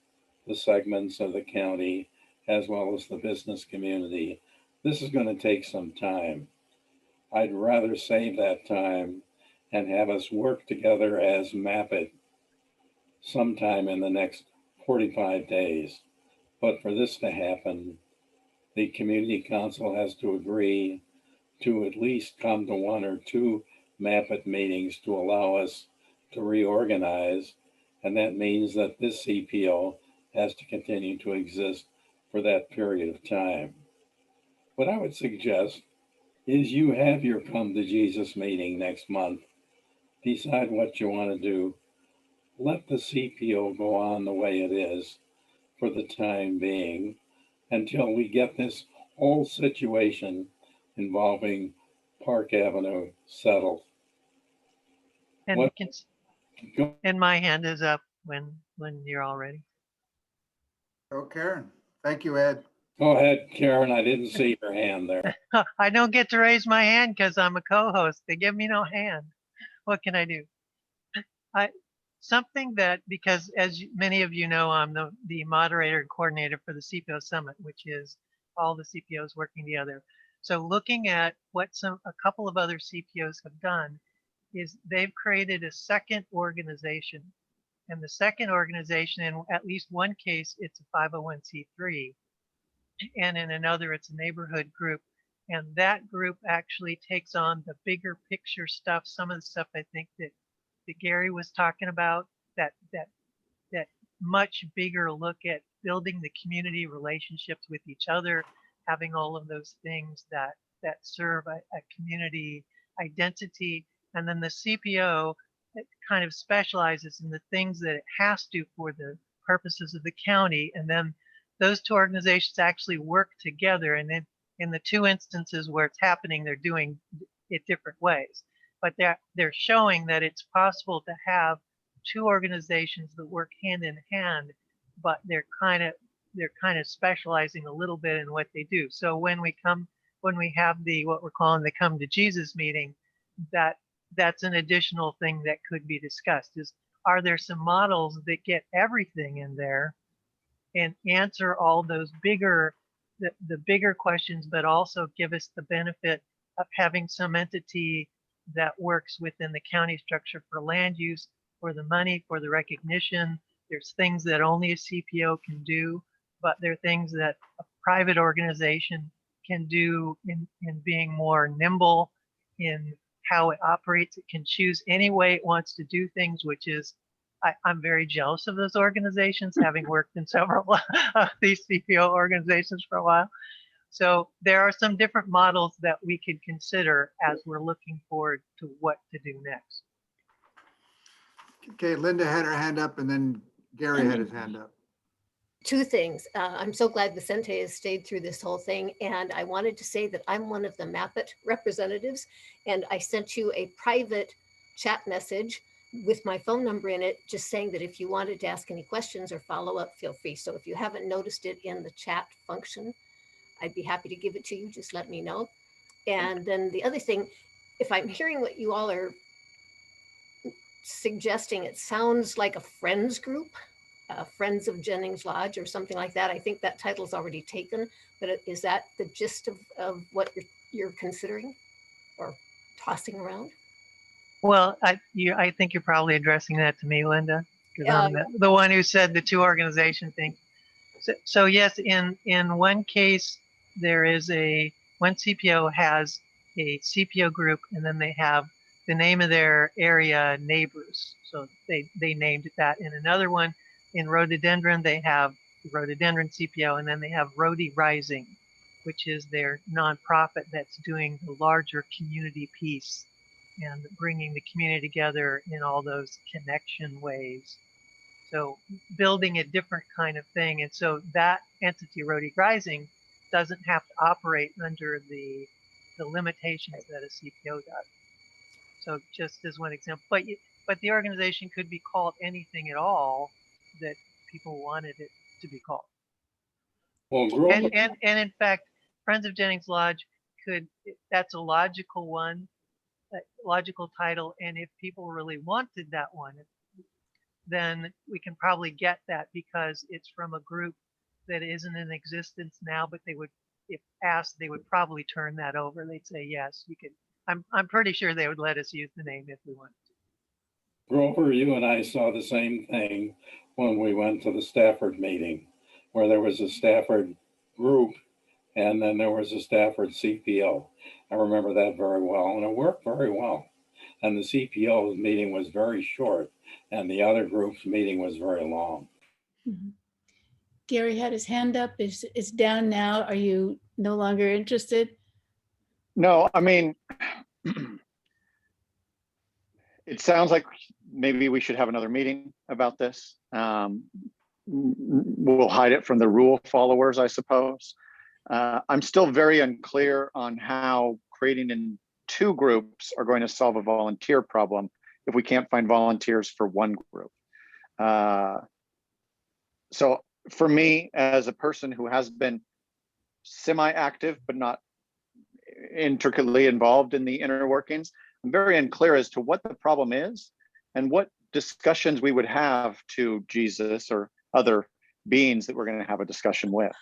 the segments of the county as well as the business community. This is going to take some time. I'd rather save that time and have us work together as MAPIT sometime in the next 45 days. But for this to happen, the community council has to agree to at least come to 1 or 2 MAPIT meetings to allow us to reorganize. And that means that this CPO has to continue to exist for that period of time. What I would suggest is you have your Come to Jesus meeting next month. Decide what you want to do. Let the CPO go on the way it is for the time being until we get this whole situation involving Park Avenue settled. And my hand is up when you're all ready. Oh, Karen. Thank you, Ed. Go ahead, Karen. I didn't see your hand there. I don't get to raise my hand because I'm a co-host. They give me no hand. What can I do? Something that, because as many of you know, I'm the moderator and coordinator for the CPO Summit, which is all the CPOs working together. So looking at what a couple of other CPOs have done is they've created a second organization. And the second organization, in at least one case, it's a 501c3. And in another, it's a neighborhood group. And that group actually takes on the bigger picture stuff, some of the stuff I think that Gary was talking about, that much bigger look at building the community relationships with each other, having all of those things that serve a community identity. And then the CPO that kind of specializes in the things that it has to for the purposes of the county. And then those two organizations actually work together. And then in the 2 instances where it's happening, they're doing it different ways. But they're showing that it's possible to have 2 organizations that work hand in hand, but they're kind of specializing a little bit in what they do. So when we have what we're calling the Come to Jesus meeting, that's an additional thing that could be discussed. Are there some models that get everything in there and answer all those the bigger questions, but also give us the benefit of having some entity that works within the county structure for land use, for the money, for the recognition. There's things that only a CPO can do, but there are things that a private organization can do in being more nimble in how it operates. It can choose any way it wants to do things, which is, I'm very jealous of those organizations, having worked in several of these CPO organizations for a while. So there are some different models that we could consider as we're looking forward to what to do next. Okay, Linda had her hand up and then Gary had his hand up. 2 things. I'm so glad Vicente has stayed through this whole thing. And I wanted to say that I'm one of the MAPIT representatives. And I sent you a private chat message with my phone number in it, just saying that if you wanted to ask any questions or follow up, feel free. So if you haven't noticed it in the chat function, I'd be happy to give it to you. Just let me know. And then the other thing, if I'm hearing what you all are suggesting, it sounds like a friends group, Friends of Jennings Lodge or something like that. I think that title's already taken, but is that the gist of what you're considering or tossing around? Well, I think you're probably addressing that to me, Linda, because I'm the one who said the 2 organization thing. So yes, in one case, there is one CPO has a CPO group, and then they have the name of their area neighbors. So they named it that. And another one in Rhododendron, they have the Rhododendron CPO, and then they have Rhody Rising, which is their nonprofit that's doing the larger community piece and bringing the community together in all those connection ways. So building a different kind of thing. And so that entity, Rhody Rising, doesn't have to operate under the limitations that a CPO does. So just as one example, but the organization could be called anything at all that people wanted it to be called. Well, and in fact, Friends of Jennings Lodge that's a logical one, logical title. And if people really wanted that one, then we can probably get that because it's from a group that isn't in existence now, but they would, if asked, they would probably turn that over. They'd say, yes, you could. I'm pretty sure they would let us use the name if we wanted to. Grover, you and I saw the same thing when we went to the Stafford meeting, where there was a Stafford group and then there was a Stafford CPO. I remember that very well, and it worked very well. And the CPO meeting was very short, and the other group's meeting was very long. Mhm. Gary had his hand up. It's down now. Are you no longer interested? No, I mean, it sounds like maybe we should have another meeting about this. We'll hide it from the rule followers, I suppose. I'm still very unclear on how creating in two groups are going to solve a volunteer problem if we can't find volunteers for one group. So for me, as a person who has been semi-active but not intricately involved in the inner workings, I'm very unclear as to what the problem is and what discussions we would have to Jesus or other beings that we're going to have a discussion with.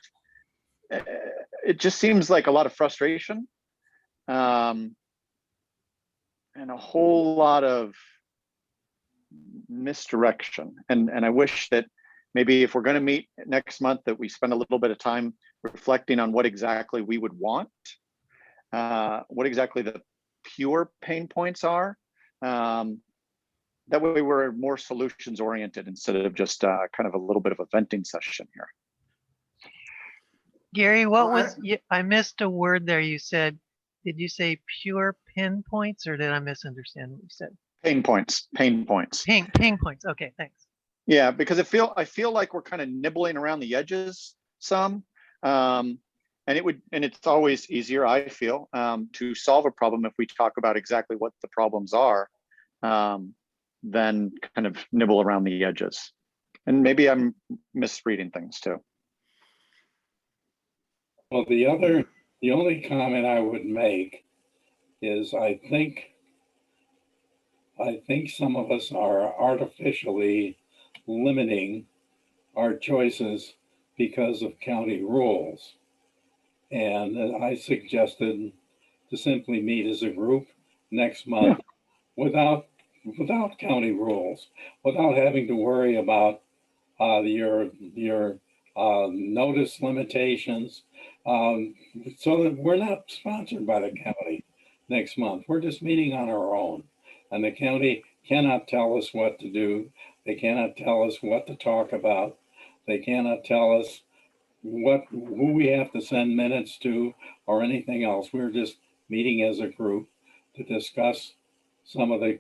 It just seems like a lot of frustration and a whole lot of misdirection. And I wish that maybe if we're going to meet next month, that we spend a little bit of time reflecting on what exactly we would want, what exactly the pure pain points are. That way we're more solutions oriented instead of just kind of a little bit of a venting session here. Gary, I missed a word there you said. Did you say pure pinpoints or did I misunderstand what you said? Pain points, pain points. Pain points, okay, thanks. Yeah, because I feel like we're kind of nibbling around the edges some. And it's always easier, I feel, to solve a problem if we talk about exactly what the problems are, than kind of nibble around the edges. And maybe I'm misreading things too. Well, the only comment I would make is I think some of us are artificially limiting our choices because of county rules. And I suggested to simply meet as a group next month without county rules, without having to worry about your notice limitations. So that we're not sponsored by the county next month. We're just meeting on our own. And the county cannot tell us what to do. They cannot tell us what to talk about. They cannot tell us who we have to send minutes to or anything else. We're just meeting as a group to discuss some of the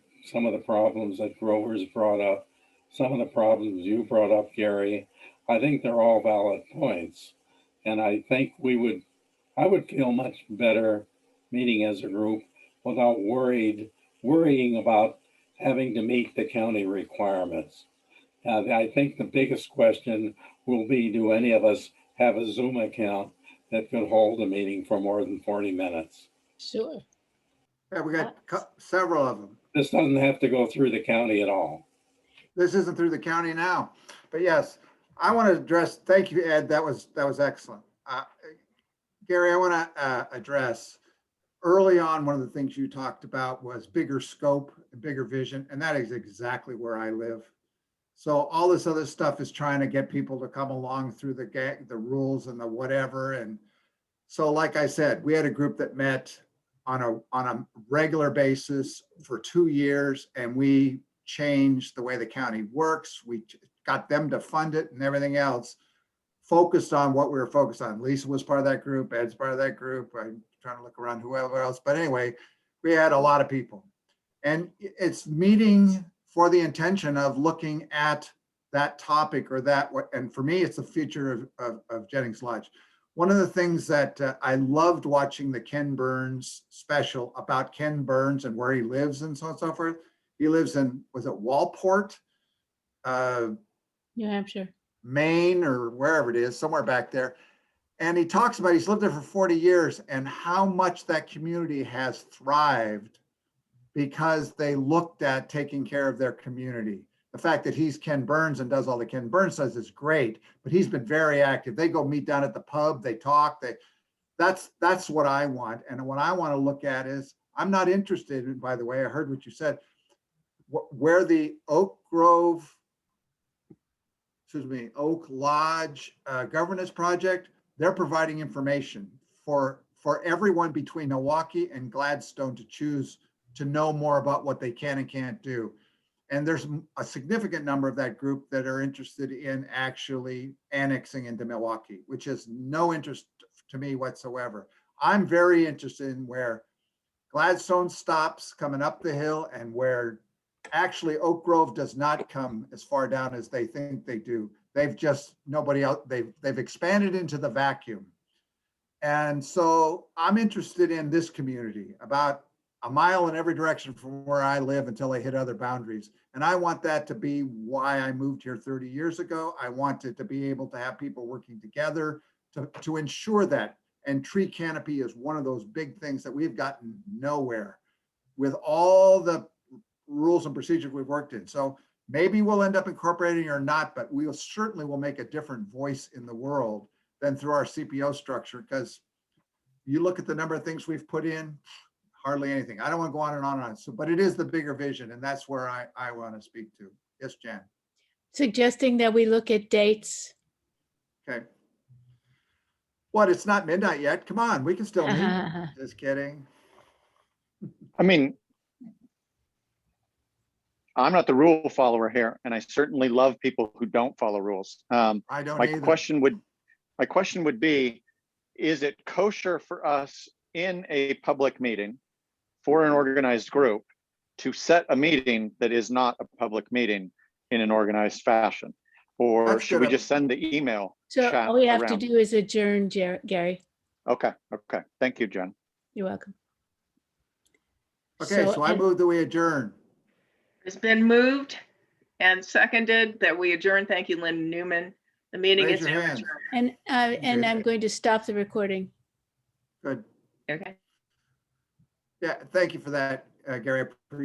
problems that Grover's brought up, some of the problems you brought up, Gary. I think they're all valid points. And I think I would feel much better meeting as a group without worrying about having to meet the county requirements. I think the biggest question will be, do any of us have a Zoom account that could hold a meeting for more than 40 minutes? Sure. Yeah, we got several of them. This doesn't have to go through the county at all. This isn't through the county now, but yes, I want to address, thank you, Ed, that was excellent. Gary, I want to address, early on, one of the things you talked about was bigger scope, bigger vision, and that is exactly where I live. So all this other stuff is trying to get people to come along through the rules and the whatever. And so, like I said, we had a group that met on a regular basis for 2 years, and we changed the way the county works. We got them to fund it and everything else, focused on what we were focused on. Lisa was part of that group, Ed's part of that group. I'm trying to look around whoever else, but anyway, we had a lot of people. And it's meeting for the intention of looking at that topic or that, and for me, it's the future of Jennings Lodge. One of the things that I loved watching the Ken Burns special about Ken Burns and where he lives and so on and so forth. He lives in, was it Walport? New Hampshire. Maine or wherever it is, somewhere back there. And he talks about he's lived there for 40 years and how much that community has thrived because they looked at taking care of their community. The fact that he's Ken Burns and does all the Ken Burns does is great, but he's been very active. They go meet down at the pub, they talk, that's what I want. And what I want to look at is, I'm not interested in, by the way, I heard what you said, where the Oak Lodge governance project, they're providing information for everyone between Milwaukee and Gladstone to choose to know more about what they can and can't do. And there's a significant number of that group that are interested in actually annexing into Milwaukee, which is no interest to me whatsoever. I'm very interested in where Gladstone stops coming up the hill and where actually Oak Grove does not come as far down as they think they do. They've just, nobody else, they've expanded into the vacuum. And so I'm interested in this community, about a mile in every direction from where I live until they hit other boundaries. And I want that to be why I moved here 30 years ago. I wanted to be able to have people working together to ensure that. And tree canopy is one of those big things that we've gotten nowhere with all the rules and procedures we've worked in. So maybe we'll end up incorporating or not, but we certainly will make a different voice in the world than through our CPO structure. Because you look at the number of things we've put in, hardly anything. I don't want to go on and on and on. So, but it is the bigger vision, and that's where I want to speak to. Yes, Jan. Suggesting that we look at dates. Okay. What? It's not midnight yet. Come on, we can still meet. Just kidding. I mean, I'm not the rule follower here, and I certainly love people who don't follow rules. I don't my either. question would be, is it kosher for us in a public meeting for an organized group to set a meeting that is not a public meeting in an organized fashion? Or That's should we good. just send the email So chat all we have to around? do is adjourn, Gary. Okay. Thank you, Jen. You're welcome. Okay, so I move that we adjourn. It's been moved and seconded that we adjourn. Thank you, Lynn Newman. The meeting Raise is your now hand. adjourned. And I'm going to stop the recording. Good. Okay. Yeah, thank you for that, Gary.